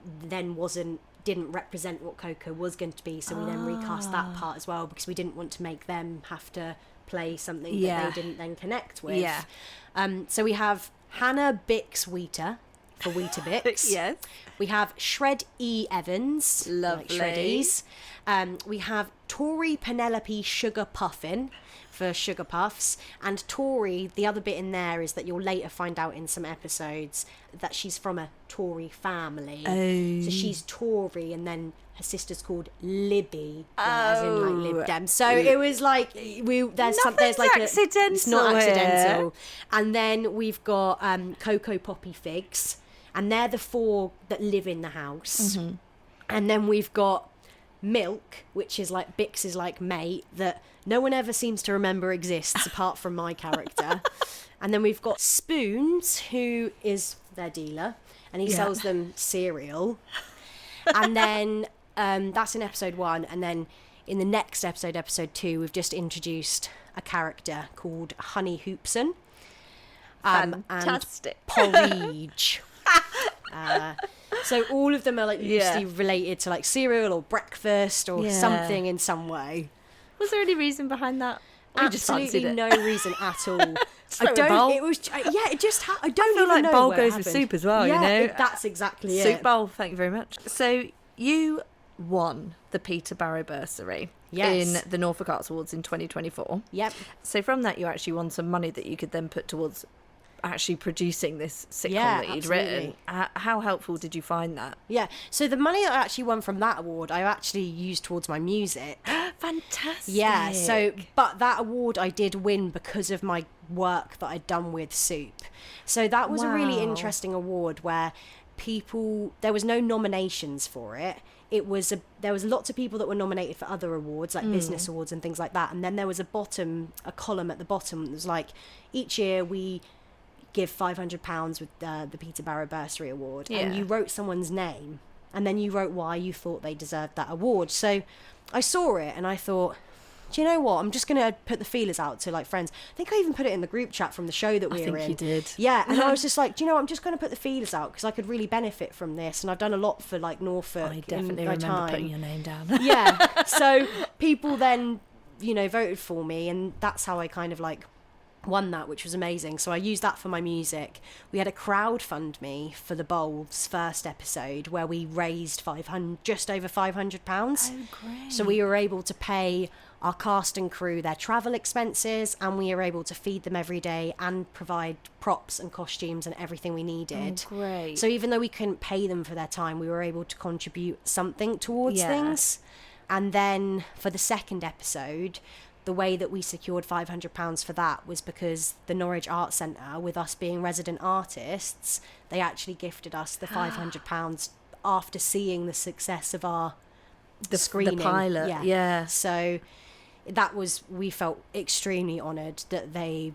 didn't represent what Coco was going to be, so we then recast that part as well, because we didn't want to make them have to play something that they didn't then connect with. So we have Hannah Bix Wheater for Weetabix. Yes. We have Shred E. Evans, lovely, like Shreddies. We have Tori Penelope Sugar Puffin for Sugar Puffs, and Tori, the other bit in there is that you'll later find out in some episodes that she's from a Tory family. So she's Tory, and then her sister's called Libby, as in like Lib Dem. So it was like there's like accidental. It's not accidental. And then we've got Cocoa Poppy Figs, and they're the 4 that live in the house. And then we've got Milk, which is like Bix's like mate that no one ever seems to remember exists apart from my character. And then we've got Spoons, who is their dealer, and he sells them cereal. And then that's in episode 1. And then in the next episode, episode 2, we've just introduced a character called Honey Hoopson. Fantastic. And Porridge. So all of them are like loosely related to like cereal or breakfast or something in some way. Was there any reason behind that? Absolutely no reason at all. I Bowl. don't. It was. It just. I don't I feel even like know bowl where goes it with happened. soup as well. Yeah, you know, that's exactly soup it. bowl. Thank you very much. So you won the Peter Barrow Bursary in the Norfolk Arts Awards in 2024. Yep. So from that, you actually won some money that you could then put towards actually producing this sitcom that you'd written. How helpful did you find that? Yeah, so the money that I actually won from that award, I actually used towards my music. Fantastic. Yeah, so, but that award I did win because of my work that I'd done with Soup. So that was a really interesting award where there was no nominations for it. There was lots of people that were nominated for other awards, like business awards and things like that. And then there was a column at the bottom that was like, each year we give £500 with the Peter Barrow Bursary Award, and you wrote someone's name, and then you wrote why you thought they deserved that award. So I saw it and I thought, do you know what? I'm just going to put the feelers out to like friends. I think I even put it in the group chat from the show that we were in. I think you did. Yeah, and I was just like, do you know what? I'm just going to put the feelers out because I could really benefit from this, and I've done a lot for like Norfolk. I definitely remember putting your name down. Yeah, so people then, voted for me, and that's how I kind of like won that, which was amazing. So I used that for my music. We had a crowdfund for the Bowls first episode where we raised just over £500. Oh, great. So we were able to pay our cast and crew their travel expenses, and we were able to feed them every day and provide props and costumes and everything we needed. Oh, great. So even though we couldn't pay them for their time, we were able to contribute something towards things. And then for the second episode, the way that we secured £500 for that was because the Norwich Arts Centre, with us being resident artists, they actually gifted us the £500 after seeing the success of the screening. The pilot, yeah. So we felt extremely honoured that they,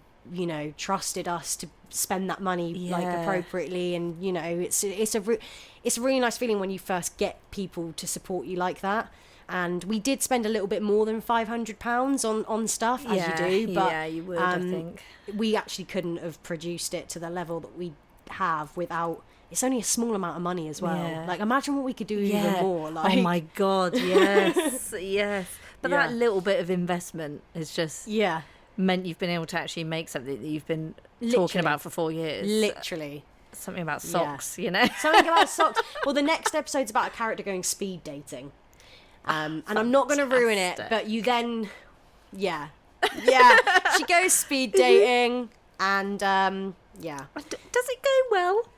trusted us to spend that money like appropriately, and it's a really nice feeling when you first get people to support you like that. and we did spend a little bit more than £500 on stuff, as you do, but yeah, you would, I think. We actually couldn't have produced it to the level that we have without. It's only a small amount of money as well. Yeah. Like, imagine what we could do even more. Like, oh my God, yes, yes. But Yeah. that little bit of investment has just yeah, meant you've been able to actually make something that you've been talking Literally. about for 4 years. literally. Something about socks, you know? Something about socks. Well, the next episode's about a character going speed dating. And I'm not going to ruin it, Fantastic. but you then, yeah, she goes speed dating, and yeah. Does it go well?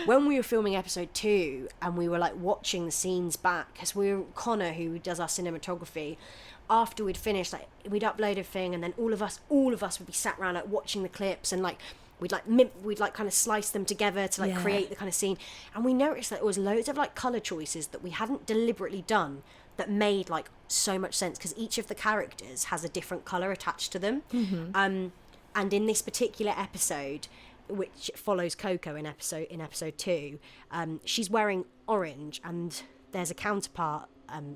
When we were filming episode 2 and we were like watching the scenes back, because Connor, who does our cinematography, after we'd finished, like, we'd upload a thing, and then all of us would be sat around like watching the clips, and like we'd like kind of slice them together to like create the kind of scene. And we noticed that there was loads of like color choices that we hadn't deliberately done that made like so much sense, because each of the characters has a different color attached to them. And in this particular episode, which follows Coco in episode 2, she's wearing orange, and there's a counterpart,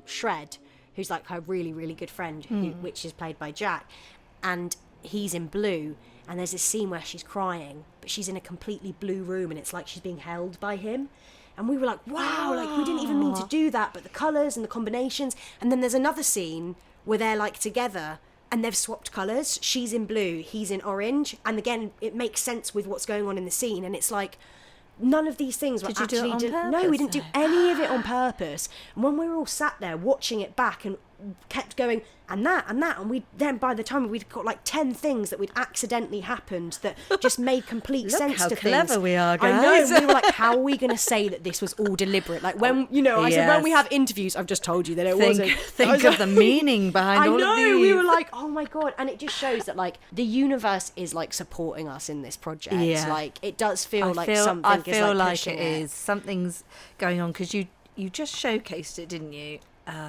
Shred, who's like her really, really good friend, which is played by Jack, and he's in blue. And there's this scene where she's crying, but she's in a completely blue room, and it's like she's being held by him. And we were like, wow, like we didn't even mean to do that, but the colours and the combinations. And then there's another scene where they're like together, and they've swapped colours. She's in blue, he's in orange. And again, it makes sense with what's going on in the scene. And it's like, none of these things were Did you actually... do it on No, we purpose, didn't do though? any of it on purpose. And when we were all sat there watching it back and kept going, and that, and we then, by the time we'd got like 10 things that we'd accidentally happened that just made complete Look sense how to clever things. we are, I know, guys. and we were like, how are we going to say that this was all deliberate? Like, when, you know, I said, when we Yes. have interviews, I've just told you that it wasn't. Think of the meaning behind I all know, of these. we were like, oh my God. And it just shows that, like, the universe is, like, supporting us in this project. Yeah. Like, it does feel like something I is, feel like pushing it is. Something's going on, because you just showcased it, didn't you?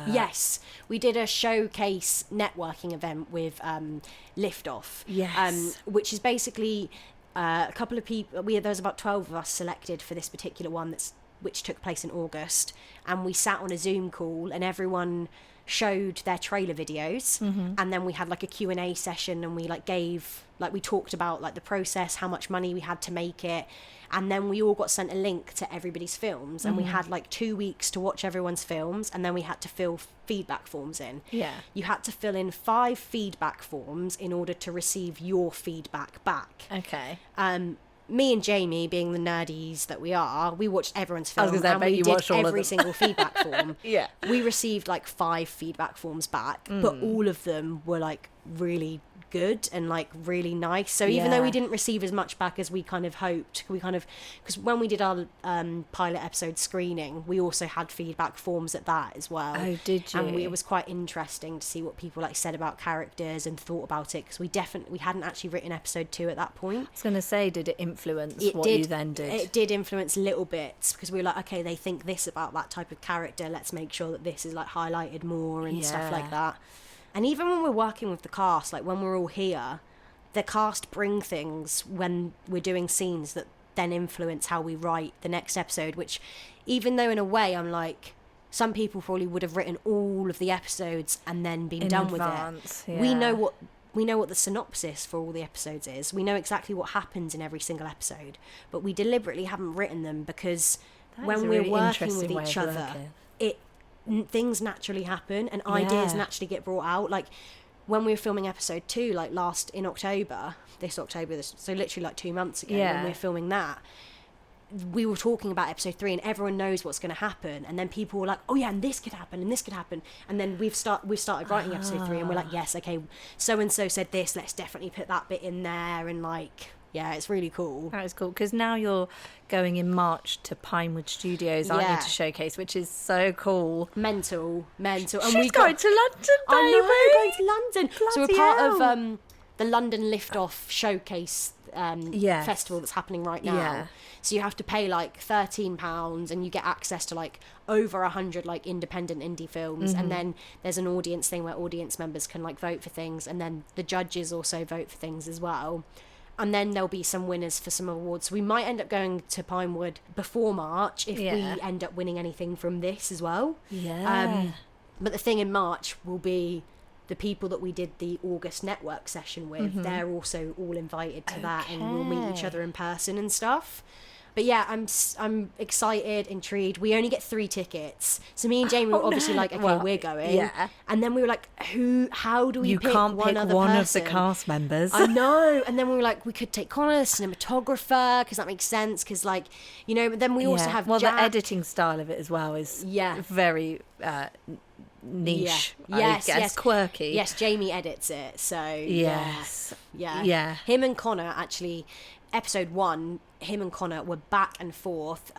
Yes, we did a showcase networking event with Liftoff. Yes. Which is basically a couple of people. There was about 12 of us selected for this particular one which took place in August, and we sat on a Zoom call, and everyone showed their trailer videos, and then we had like a Q&A session, and we we talked about like the process, how much money we had to make it, and then we all got sent a link to everybody's films, and we had like 2 weeks to watch everyone's films, and then we had to fill feedback forms in. Yeah. You had to fill in 5 feedback forms in order to receive your feedback back. Okay. Me and Jamie, being the nerdies that we are, we watched everyone's I was film, gonna say, I and bet we you did watched all of every them. single feedback form. Yeah. We received like 5 feedback forms back, but all of them were like really good and like really nice. So even though we didn't receive as much back as we kind of hoped, because when we did our pilot episode screening, we also had feedback forms at that as well. Oh, did you? And it was quite interesting to see what people like said about characters and thought about it, because we hadn't actually written episode 2 at that point. I was going to say, did it influence what you then did? It did influence little bits, because we were like, okay, they think this about that type of character, let's make sure that this is like highlighted more and stuff like that. And even when we're working with the cast, like when we're all here, the cast bring things when we're doing scenes that then influence how we write the next episode, which, even though in a way I'm like, some people probably would have written all of the episodes and then been done with it. Yeah. We know what the synopsis for all the episodes is. We know exactly what happens in every single episode, but we deliberately haven't written them, because That is when a we're really working with interesting way each of other, working. things naturally happen, and ideas Yeah. naturally get brought out. Like when we were filming episode 2, like this October, so literally like 2 months ago, when we were filming that, we were talking about episode 3, and everyone knows what's going to happen, and then people were like, oh yeah, and this could happen, and then we've started writing episode 3, and we're like, yes, okay, so and so said this, let's definitely put that bit in there, and like, yeah, it's really cool. That is cool, because now you're going in March to Pinewood Studios, aren't you, to showcase, which is so cool. Mental. And She's going to London, baby. I know, going to London. So we're Bloody part hell. of the London Liftoff Showcase Yes. festival that's happening right now. Yeah. So you have to pay like £13, and you get access to like over 100 like independent indie films, and then there's an audience thing where audience members can like vote for things, and then the judges also vote for things as well. and then there'll be some winners for some awards. So we might end up going to Pinewood before March if we end up winning anything from this as well. But the thing in March will be the people that we did the August network session with. They're also all invited to that, and we'll meet each other in person and stuff. But yeah, I'm excited, intrigued. We only get 3 tickets. So me and Jamie were obviously like, okay, we're going. Yeah. And then we were like, how do we pick can't one pick other one person? of the cast members. I know. And then we were like, we could take Connor, the cinematographer, because that makes sense. Because like, you know, but then we also have Jack. the editing style of it as well is very niche. Yes. Quirky. Yes, Jamie edits it. So yes. Yeah. Him and Connor actually, episode 1, him and Connor were back and forth.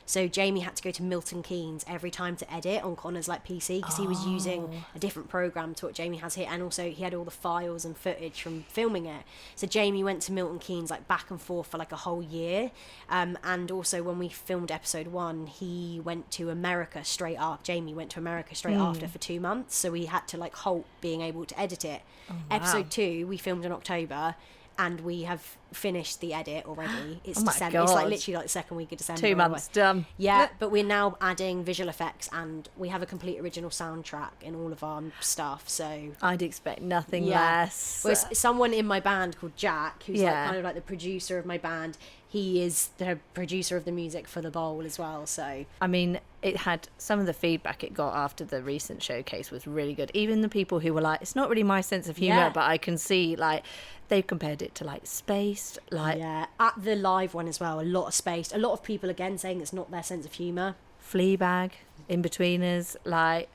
So Jamie had to go to Milton Keynes every time to edit on Connor's like PC, because he was using a different program to what Jamie has here, and also he had all the files and footage from filming it. So Jamie went to Milton Keynes like back and forth for like a whole year. And also when we filmed episode 1, he went to America straight after. Jamie went to America straight after for 2 months, so we had to like halt being able to edit it. Episode 2 we filmed in October, and we have finished the edit already. It's December. God. It's like literally like the second week of December. 2 months done. Yeah, but we're now adding visual effects, and we have a complete original soundtrack in all of our stuff. So I'd expect nothing less. Well, someone in my band called Jack, who's like kind of like the producer of my band. He is the producer of the music for the bowl as well. So I mean, it had some of the feedback it got after the recent showcase was really good. Even the people who were like, it's not really my sense of humour, but I can see like they compared it to like Spaced, like at the live one as well, a lot of Spaced, a lot of people again saying it's not their sense of humour. Fleabag, In-Betweeners, like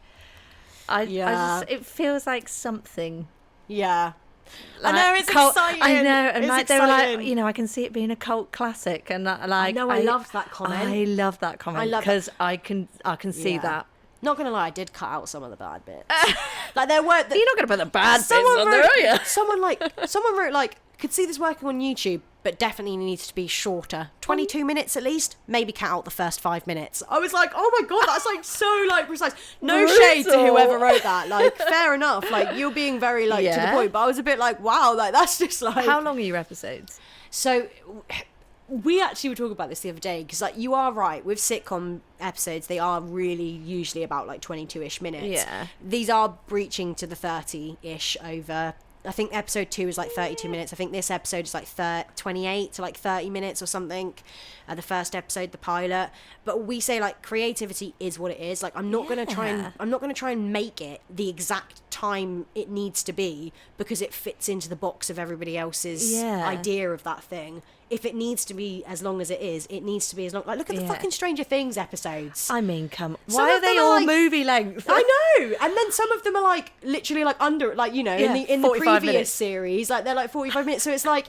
it feels like something. Yeah. Like, I know, it's exciting. I know, and it's like exciting. they were like, you know, I can see it being a cult classic, and like I know, I loved that comment. I love that comment because I can see that. Not gonna lie, I did cut out some of the bad bits. Like there were. You're not gonna put the bad bits on there, are you? Someone wrote like, could see this working on YouTube, but definitely needs to be shorter. 22 minutes at least. Maybe cut out the first 5 minutes. I was like, oh my god, that's like so like precise. No shade to whoever wrote that. Like, fair enough. Like, you're being very like to the point. But I was a bit like, wow, like that's just like. How long are your episodes? So. We actually were talking about this the other day, because like you are right, with sitcom episodes they are really usually about like 22-ish minutes. Yeah, these are breaching to the 30-ish over. I think episode 2 is like 32 minutes. I think this episode is like 28 to like 30 minutes or something. The first episode, the pilot. But we say like creativity is what it is. Like I'm not gonna try and make it the exact time it needs to be because it fits into the box of everybody else's idea of that thing. If it needs to be as long as it is, it needs to be as long. Like, look at the fucking Stranger Things episodes. I mean, come. Why are they all like, movie length? I know. And then some of them are like literally like under, like, you know, in the previous series, like they're like 45 minutes. So it's like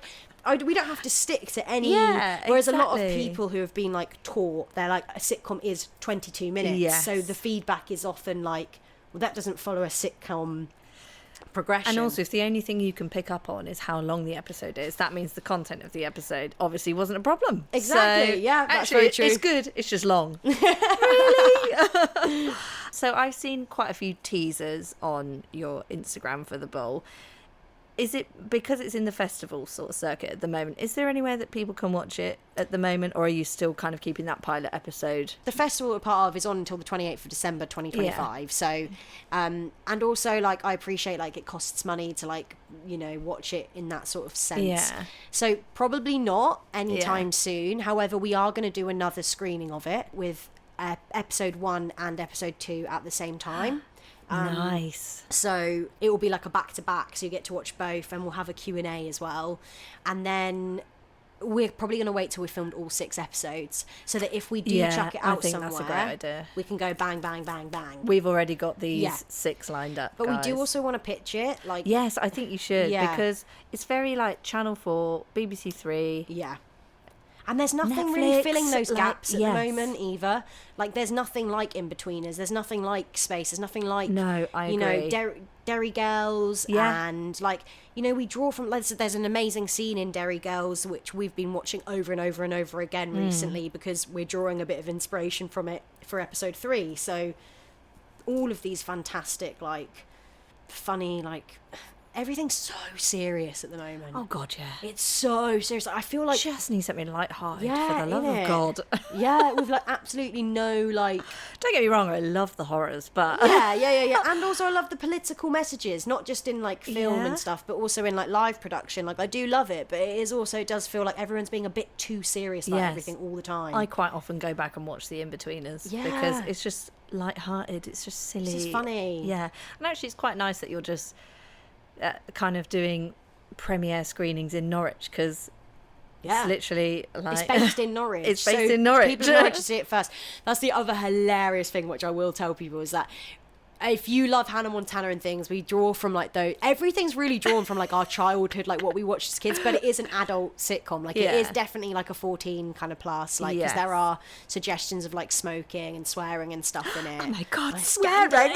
we don't have to stick to any. Yeah, whereas a lot of people who have been like taught, they're like a sitcom is 22 minutes. Yes. So the feedback is often like, well, that doesn't follow a sitcom progression. And also, if the only thing you can pick up on is how long the episode is, that means the content of the episode obviously wasn't a problem. Exactly. So, yeah, that's actually, very true. It's good. It's just long. Really? So I've seen quite a few teasers on your Instagram for the bowl. Is it because it's in the festival sort of circuit at the moment? Is there anywhere that people can watch it at the moment, or are you still kind of keeping that pilot episode? The festival we're part of is on until the 28th of December 2025. Yeah. So, and also like I appreciate like it costs money to like, you know, watch it in that sort of sense. Yeah. So probably not anytime soon. However, we are going to do another screening of it with episode 1 and episode 2 at the same time. Nice. So it will be like a back-to-back, so you get to watch both, and we'll have a Q&A as well. And then we're probably going to wait till we filmed all 6 episodes, so that if we do chuck it out I think somewhere, that's a great idea. We can go bang, bang, bang, bang. We've already got these 6 lined up, but guys. we do also want to pitch it. Like, yes, I think you should, because it's very like Channel 4, BBC 3. Yeah. And there's nothing Netflix, really filling those gaps like, at the moment either. Like, there's nothing like In-Betweeners. There's nothing like Space. There's nothing like, no, I agree. You know, Derry Girls. Yeah. And, like, you know, we draw from... There's an amazing scene in Derry Girls, which we've been watching over and over and over again recently, because we're drawing a bit of inspiration from it for episode 3. So all of these fantastic, like, funny, like... everything's so serious at the moment. Oh God, yeah. It's so serious. I feel like Just need something light-hearted, Yeah, for the love of innit? God. yeah, with like absolutely no like Don't get me wrong, I love the horrors, but yeah. And also I love the political messages, not just in like film Yeah. and stuff, but also in like live production. Like I do love it, but it is also it does feel like everyone's being a bit too serious about Yes. everything all the time. I quite often go back and watch the In-Betweeners Yeah. because it's just light-hearted, it's just silly. It's just funny. Yeah. And actually it's quite nice that you're just kind of doing premiere screenings in Norwich, because it's literally like... It's based in Norwich. It's based in Norwich. People in Norwich to see it first. That's the other hilarious thing, which I will tell people, is that if you love Hannah Montana and things, we draw from like those. Everything's really drawn from like our childhood, like what we watched as kids. But it is an adult sitcom. Like it is definitely like a 14 kind of plus. Like because there are suggestions of like smoking and swearing and stuff in it. Oh my God, like, swearing!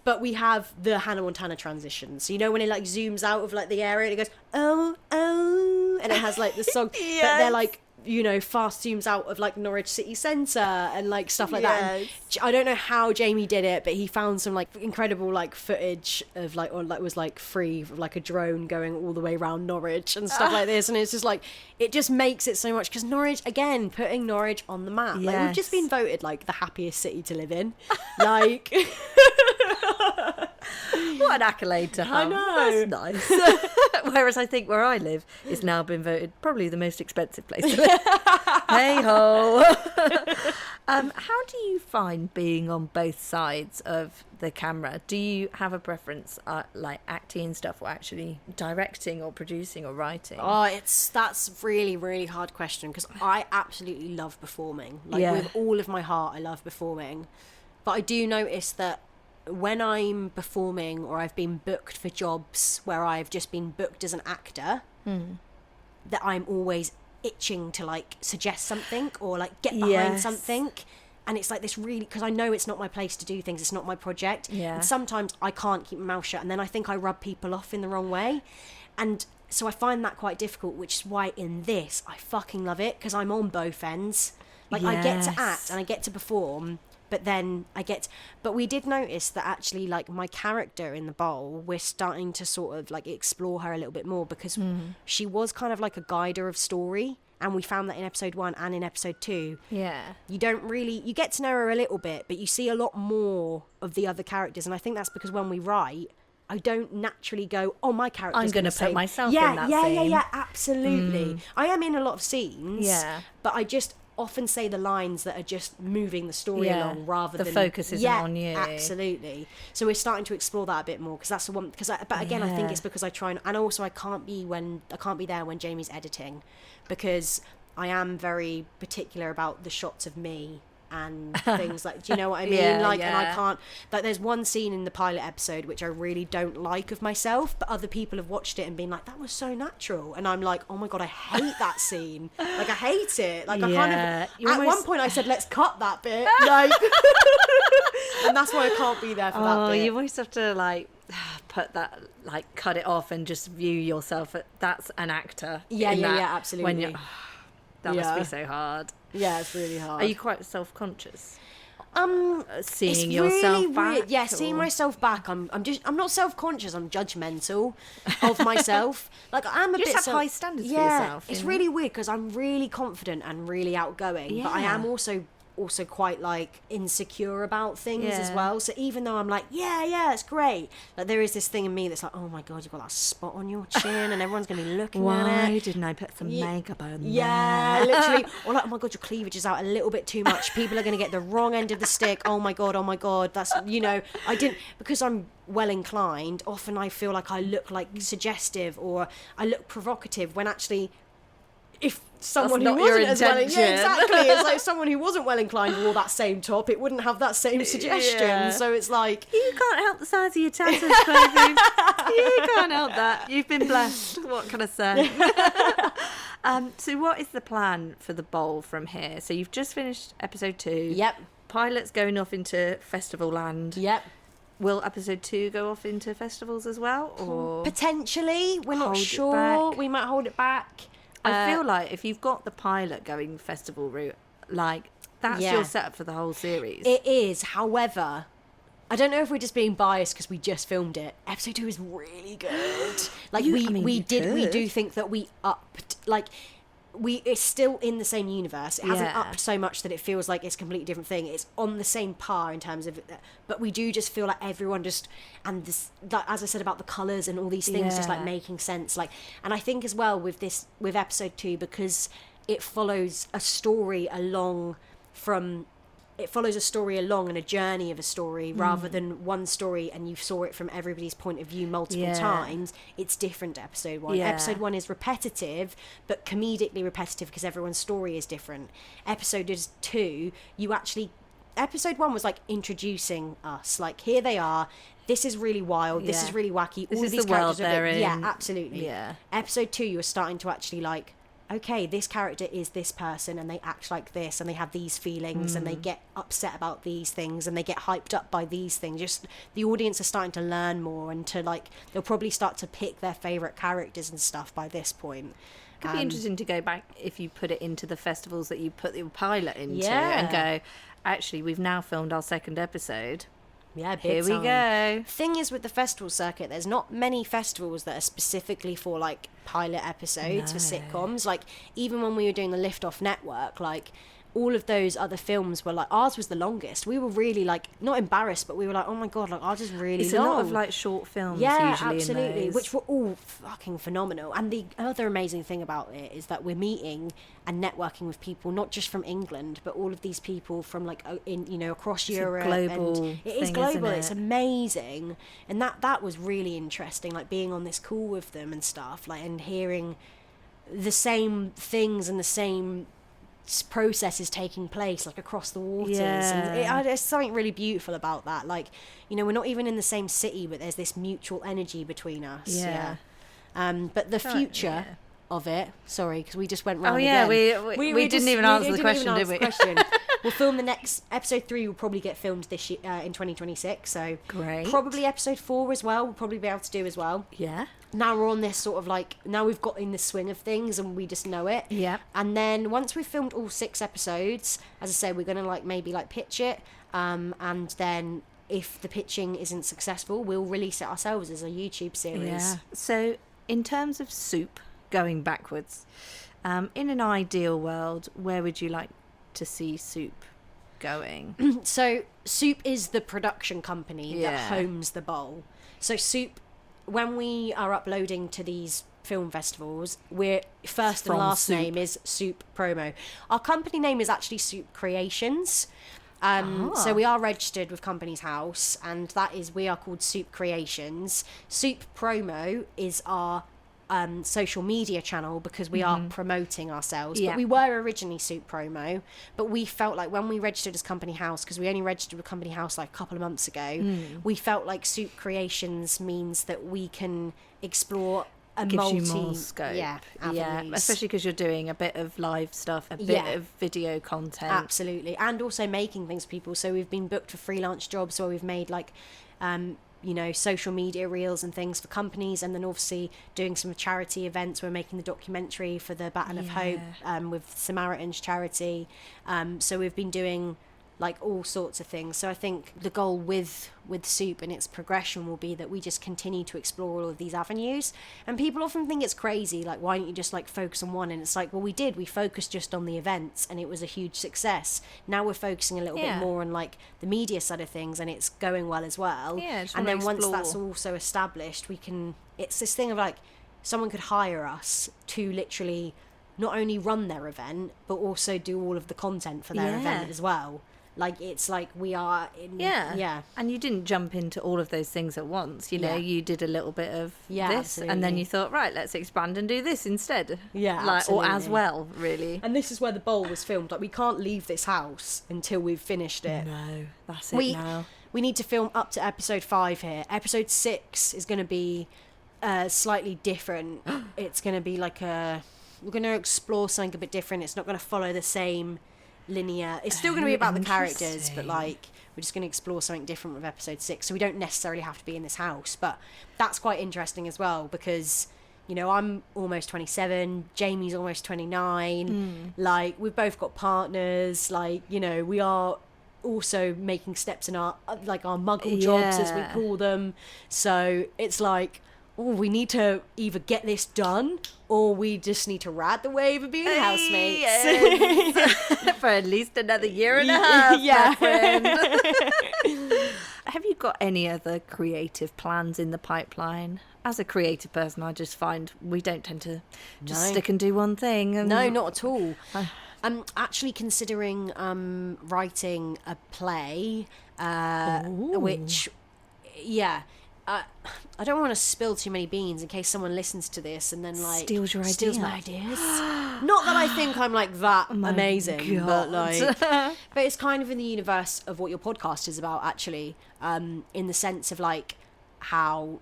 But we have the Hannah Montana transition. So you know when it like zooms out of like the area and it goes oh oh, and it has like the song. Yes. But they're like, you know, fast zooms out of like Norwich city centre and like stuff like that. And I don't know how Jamie did it, but he found some like incredible like footage of like, or like was like free of like a drone going all the way around Norwich and stuff like this. And it's just like, it just makes it so much, because Norwich, again, putting Norwich on the map. Like we've just been voted like the happiest city to live in. Like What an accolade to have. I know. That's nice. Whereas I think where I live is now been voted probably the most expensive place to live. Hey ho. How do you find being on both sides of the camera? Do you have a preference, like acting and stuff, or actually directing or producing or writing? Oh, that's really, really hard question, because I absolutely love performing. Like with all of my heart, I love performing. But I do notice that when I'm performing or I've been booked for jobs where I've just been booked as an actor, that I'm always itching to like suggest something or like get behind something. And it's like this really, because I know it's not my place to do things, it's not my project. And sometimes I can't keep my mouth shut, and then I think I rub people off in the wrong way. And so I find that quite difficult, which is why in this I fucking love it, because I'm on both ends. Like I get to act and I get to perform, but then but we did notice that actually like my character in the bowl, we're starting to sort of like explore her a little bit more, because she was kind of like a guider of story, and we found that in episode 1 and in episode 2 you don't really, you get to know her a little bit, but you see a lot more of the other characters. And I think that's because when we write, I don't naturally go, oh, my character's I'm going to put myself in that scene. Yeah, absolutely. I am in a lot of scenes, but I just often say the lines that are just moving the story along, rather the than focus isn't on you. Absolutely. So we're starting to explore that a bit more, because that's the one. But again, I think it's because I try and also I can't be there when Jamie's editing, because I am very particular about the shots of me and things like, do you know what I mean? And I can't, like there's one scene in the pilot episode which I really don't like of myself, but other people have watched it and been like, that was so natural, and I'm like, oh my God, I hate that scene. Like I hate it. Like I kind of at one point I said, let's cut that bit, like and that's why I can't be there for that bit. You always have to like put that, like cut it off and just view yourself that's an actor. Absolutely. When you're, that must be so hard. Yeah, it's really hard. Are you quite self-conscious? Seeing it's yourself really back? Weird. Yeah, seeing myself back. I'm not self-conscious. I'm judgmental of myself. Like I'm a you bit. Just have high standards for yourself. It's really weird, because I'm really confident and really outgoing, but I am also quite like insecure about things as well. So even though I'm like, it's great, like there is this thing in me that's like, oh my God, you've got that spot on your chin and everyone's gonna be looking at it. Why didn't I put some makeup on there? Literally. Or like, oh my God, your cleavage is out a little bit too much, people are gonna get the wrong end of the stick. Oh my God, that's, you know, I didn't, because I'm well inclined, often I feel like I look like suggestive or I look provocative, when actually if someone who wasn't as well, exactly, it's like someone who wasn't well inclined wore that same top, it wouldn't have that same suggestion. So it's like, you can't help the size of your tatters, baby. You can't help that. You've been blessed. What can I say? So what is the plan for the bowl from here? So you've just finished episode 2. Yep. Pilot's going off into festival land. Yep. Will episode 2 go off into festivals as well, or potentially? We're not sure. We might hold it back. I feel like if you've got the pilot going festival route, like that's your setup for the whole series. It is. However, I don't know if we're just being biased because we just filmed it. Episode 2 is really good. Like we do think that we upped, like it's still in the same universe. It hasn't upped so much that it feels like it's a completely different thing. It's on the same par in terms of, but we do just feel like everyone just, and this, like, as I said about the colours and all these things just like making sense. Like, and I think as well with episode 2, because it follows a story along and a journey of a story rather than one story and you saw it from everybody's point of view multiple times. It's different to episode 1. Episode 1 is repetitive, but comedically repetitive because everyone's story is different. Episode 2, episode 1 was like introducing us, like, here they are, this is really wild, this is really wacky, this all is these the world characters they're in. Yeah, absolutely. Episode 2, you were starting to actually like, okay, this character is this person and they act like this and they have these feelings and they get upset about these things and they get hyped up by these things. Just the audience are starting to learn more and to like, they'll probably start to pick their favourite characters and stuff by this point. Could be interesting to go back if you put it into the festivals that you put the pilot into and go, actually, we've now filmed our 2nd episode. Yeah, big Here we time. go. Thing is, with the festival circuit, there's not many festivals that are specifically for like pilot episodes for sitcoms. Like, even when we were doing the Liftoff Network, like, all of those other films were like, ours was the longest. We were really like, not embarrassed, but we were like, oh my god, like, ours is really it's long. a lot of like short films usually absolutely, in those. which were all fucking phenomenal. And the other amazing thing about it is that we're meeting and networking with people not just from England, but all of these people from like across Europe. Global and it is global. It's amazing, and that was really interesting. Like being on this call with them and stuff, like, and hearing the same things and the same processes taking place like across the waters. And there's something really beautiful about that. Like, we're not even in the same city, but there's this mutual energy between us. But the future of it, sorry, because we just went round again. We didn't even answer the question, did we? We'll film the next episode 3 will probably get filmed this year in 2026, so great. Probably episode 4 as well we'll probably be able to do as well. Now we're on this sort of like, now we've got in the swing of things and we just know it. And then once we've filmed all 6 episodes, as I say, we're gonna like maybe like pitch it, and then if the pitching isn't successful, we'll release it ourselves as a YouTube series. So in terms of Soup, going backwards, in an ideal world, where would you like to see Soup going? So Soup is the production company that homes the bowl. So Soup, when we are uploading to these film festivals, we're first and last name is Soup Promo. Our company name is actually Soup Creations. So we are registered with Companies House, and we are called Soup Creations. Soup Promo is our social media channel because we are promoting ourselves. But we were originally Soup Promo, but we felt like when we registered as Company House, because we only registered with Company House like a couple of months ago, we felt like Soup Creations means that we can explore gives you more scope. Avenues. Especially because you're doing a bit of live stuff, a bit of video content. Absolutely. And also making things for people. So we've been booked for freelance jobs where we've made like social media reels and things for companies, and then obviously doing some charity events. We're making the documentary for the Baton of Hope with Samaritan's charity. So we've been doing like all sorts of things. So I think the goal with Soup and its progression will be that we just continue to explore all of these avenues. And people often think it's crazy, like, why don't you just like focus on one? And it's like, well, we focused just on the events and it was a huge success. Now we're focusing a little bit more on like the media side of things, and it's going well as well. And then once that's also established, it's this thing of like, someone could hire us to literally not only run their event but also do all of the content for their event as well. Like, it's like we are in... Yeah. And you didn't jump into all of those things at once. You know, you did a little bit of this, absolutely. And then you thought, right, let's expand and do this instead. Yeah, like, absolutely. Or as well, really. And this is where the bowl was filmed. Like, we can't leave this house until we've finished it. No, that's it now. We need to film up to episode 5 here. Episode 6 is going to be slightly different. It's going to be like we're going to explore something a bit different. It's not going to follow the same... linear. It's still going to be about the characters, but like we're just going to explore something different with episode 6, so we don't necessarily have to be in this house. But that's quite interesting as well, because I'm almost 27, Jamie's almost 29, like we've both got partners, like we are also making steps in our muggle jobs, as we call them. So it's like, oh, we need to either get this done or we just need to ride the wave of being housemates. Yes. For at least another year and a half, my friend. Have you got any other creative plans in the pipeline? As a creative person, I just find we don't tend to just stick and do one thing. And no, not at all. I'm actually considering writing a play, which, I don't want to spill too many beans in case someone listens to this and then steals my ideas. Not that I think I'm like that amazing, but but it's kind of in the universe of what your podcast is about, actually, in the sense of like how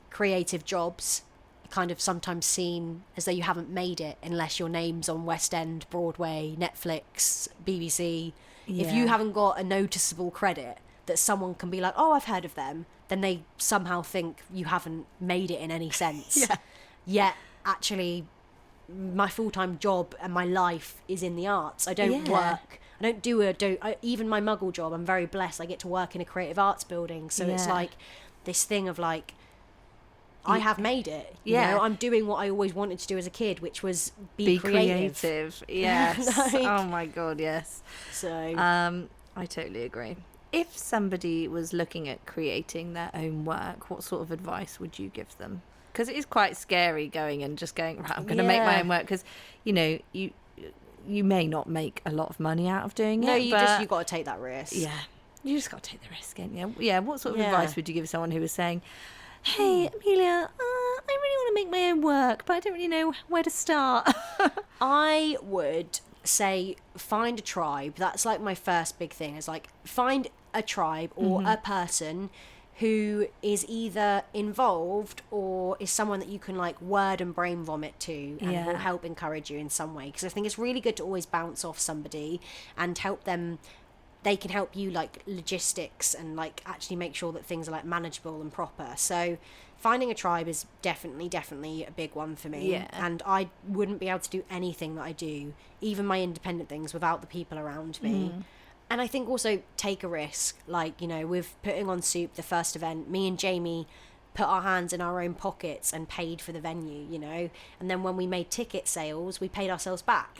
creative jobs are kind of sometimes seen as though you haven't made it unless your name's on West End, Broadway, Netflix, BBC. If you haven't got a noticeable credit that someone can be like, oh, I've heard of them, then they somehow think you haven't made it in any sense. Yet, actually, my full-time job and my life is in the arts. I don't work. I don't do even my muggle job, I'm very blessed. I get to work in a creative arts building. So it's like this thing of like, I have made it. You know, I'm doing what I always wanted to do as a kid, which was be creative. Yes. Oh my God, yes. So I totally agree. If somebody was looking at creating their own work, what sort of advice would you give them? Because it is quite scary going and just going, right, I'm going to make my own work. Because, you know, you may not make a lot of money out of doing it. No, you've got to take that risk. Yeah, you just got to take the risk, ain't you? Yeah, what sort of advice would you give someone who was saying, hey, Amelia, I really want to make my own work, but I don't really know where to start? I would say find a tribe. That's like my first big thing, is like find a tribe or a person who is either involved or is someone that you can like word and brain vomit to and will help encourage you in some way. Because I think it's really good to always bounce off somebody and help them. They can help you like logistics and like actually make sure that things are like manageable and proper. So finding a tribe is definitely a big one for me. And I wouldn't be able to do anything that I do, even my independent things, without the people around me. And I think also take a risk. Like, you know, with putting on Soup, the first event, me and Jamie put our hands in our own pockets and paid for the venue, you know. And then when we made ticket sales, we paid ourselves back.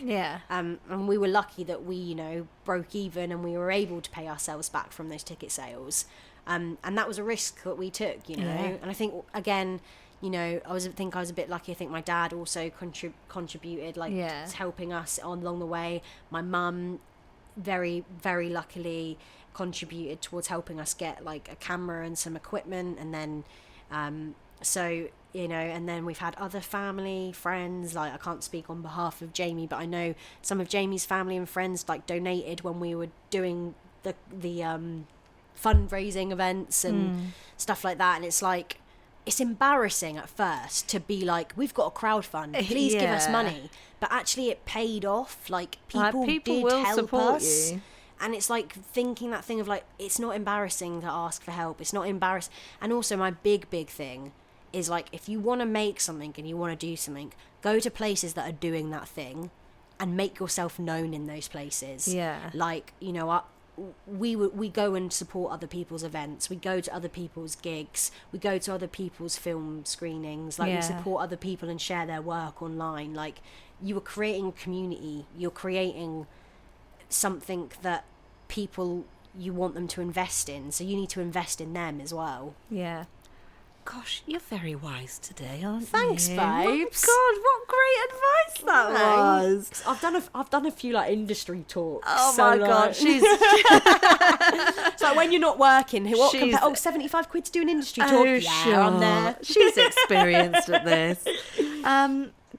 And we were lucky that we, you know, broke even and we were able to pay ourselves back from those ticket sales. And that was a risk that we took, you know. And I think, again, you know, I was a bit lucky. I think my dad also contributed, like, to helping us along the way. My mum, very, very luckily, contributed towards helping us get, like, a camera and some equipment. And then, so, you know, and then we've had other family, friends. Like, I can't speak on behalf of Jamie, but I know some of Jamie's family and friends, like, donated when we were doing the fundraising events and stuff like that. And it's like, it's embarrassing at first to be like, we've got a crowdfund, please give us money. But actually it paid off. Like, people did will help support us. you. And it's like thinking that thing of like, it's not embarrassing to ask for help. It's not embarrassing. And also my big thing is like, if you want to make something and you want to do something, go to places that are doing that thing and make yourself known in those places. Like, you know, we go and support other people's events. We go to other people's gigs. We go to other people's film screenings. Like, we support other people and share their work online. Like, you are creating a community. You're creating something that people, you want them to invest in. So you need to invest in them as well. Gosh, you're very wise today, aren't you? Thanks, babes. Oh God, what great advice that was. I've done a few like industry talks. Oh my God, she's it's like when you're not working, 75 quid to do an industry talk. Sure. I'm there. She's experienced at this.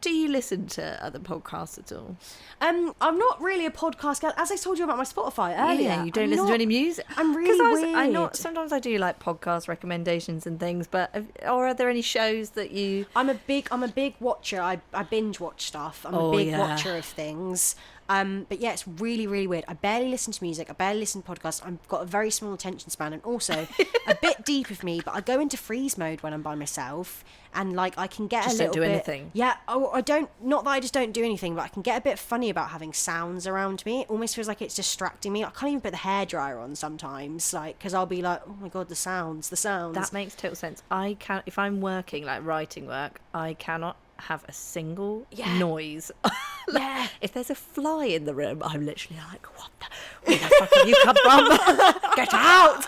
Do you listen to other podcasts at all? I'm not really a podcast guy. As I told you about my Spotify earlier. Yeah, you don't listen to any music. I'm really weird. I know sometimes I do like podcast recommendations and things, but are there any shows that you? I'm a big watcher. I binge watch stuff. I'm a big watcher of things. But yeah, it's really, really weird. I barely listen to music. I barely listen to podcasts. I've got a very small attention span, and also a bit deep of me. But I go into freeze mode when I'm by myself, and like I can get Just a little don't do bit. anything. Yeah, I don't. Not that I just don't do anything, but I can get a bit funny about having sounds around me. It almost feels like it's distracting me. I can't even put the hairdryer on sometimes, like because I'll be like, oh my god, the sounds. That makes total sense. I can't, if I'm working, like writing work, I cannot have a single noise. Yeah. If there's a fly in the room, I'm literally like, where the fuck have you come from? Get out!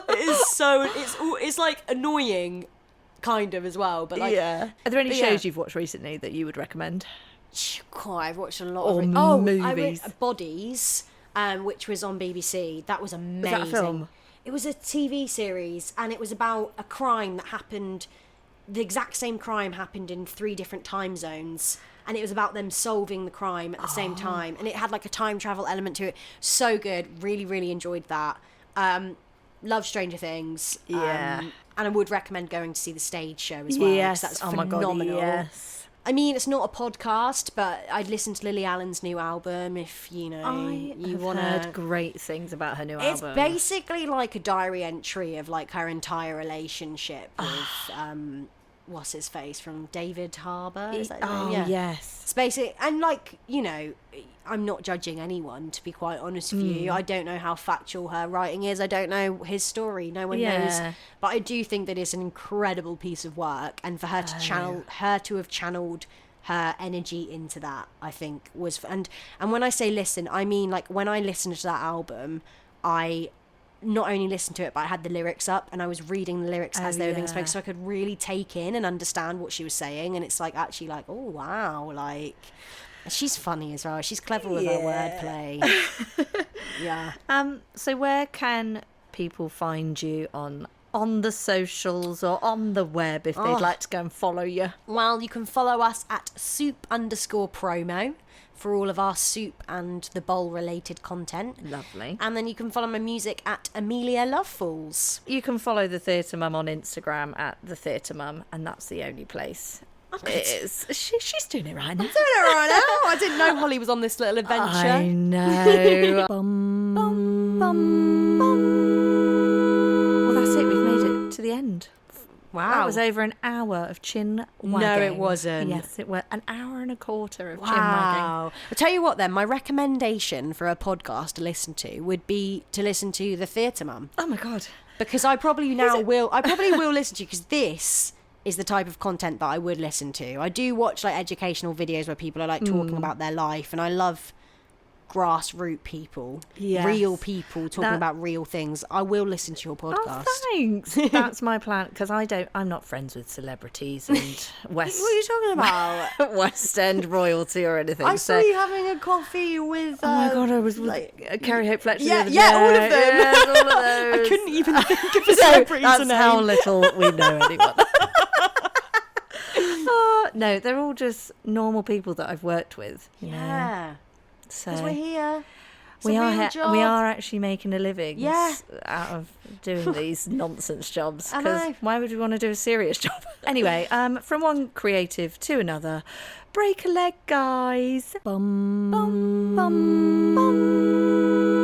It's like annoying, kind of as well. But like, Are there any shows you've watched recently that you would recommend? God, I've watched a lot Or of movies. Bodies, which was on BBC. That was amazing. Was that a film? It was a TV series, and it was about a crime that happened. The exact same crime happened in 3 different time zones, and it was about them solving the crime at the same time, and it had like a time travel element to it. So good. Really, really enjoyed that. Love Stranger Things. And I would recommend going to see the stage show as well. Yes. That's Oh phenomenal. my God, yes. I mean, it's not a podcast, but I'd listen to Lily Allen's new album if, you want to... heard great things about her new It's album. basically like a diary entry of like her entire relationship with, what's his face, from David Harbour? Is that his name? Yeah. Yes. It's basic, and like, I'm not judging anyone, to be quite honest with you. I don't know how factual her writing is. I don't know his story. No one knows. But I do think that it's an incredible piece of work, and for her to have channeled her energy into that, I think was, and when I say listen, I mean like when I listened to that album, I not only listened to it, but I had the lyrics up and I was reading the lyrics as they were being spoken, so I could really take in and understand what she was saying. And it's like actually like, oh wow, like she's funny as well. She's clever with her wordplay. So where can people find you on the socials or on the web if they'd like to go and follow you? Well, you can follow us at soup_promo for all of our soup and the bowl related content. Lovely. And then you can follow my music at Amelia LoveFools. You can follow the Theatre Mum on Instagram at the Theatre Mum, and that's the only place. It is. She's doing it right now. Doing it right now. I didn't know Holly was on this little adventure. I know. Bum, bum, bum, bum. Well, that's it. We've made it to the end. Wow. That was over an hour of chin wagging. No, it wasn't. Yes, it was an hour and a quarter of chin wagging. Wow. I'll tell you what then, my recommendation for a podcast to listen to would be to listen to The Theatre Mum. Oh my God. Because I probably will listen to you, because this is the type of content that I would listen to. I do watch like educational videos where people are like talking about their life, and I love grassroots people, real people talking about real things. I will listen to your podcast. Oh, thanks. That's my plan, because I'm not friends with celebrities and What are you talking about? West End royalty or anything. I saw you having a coffee with. Oh my God, I was with Carrie Hope Fletcher. Yeah, the other all day. of them. Yes, all of those. I couldn't even think of a celebrity's That's name. how little we know anyone. No, they're all just normal people that I've worked with. You know? So because we're here. we are actually making a living out of doing these nonsense jobs, because why would we want to do a serious job? Anyway, from one creative to another, break a leg, guys. Bum, bum, bum, bum.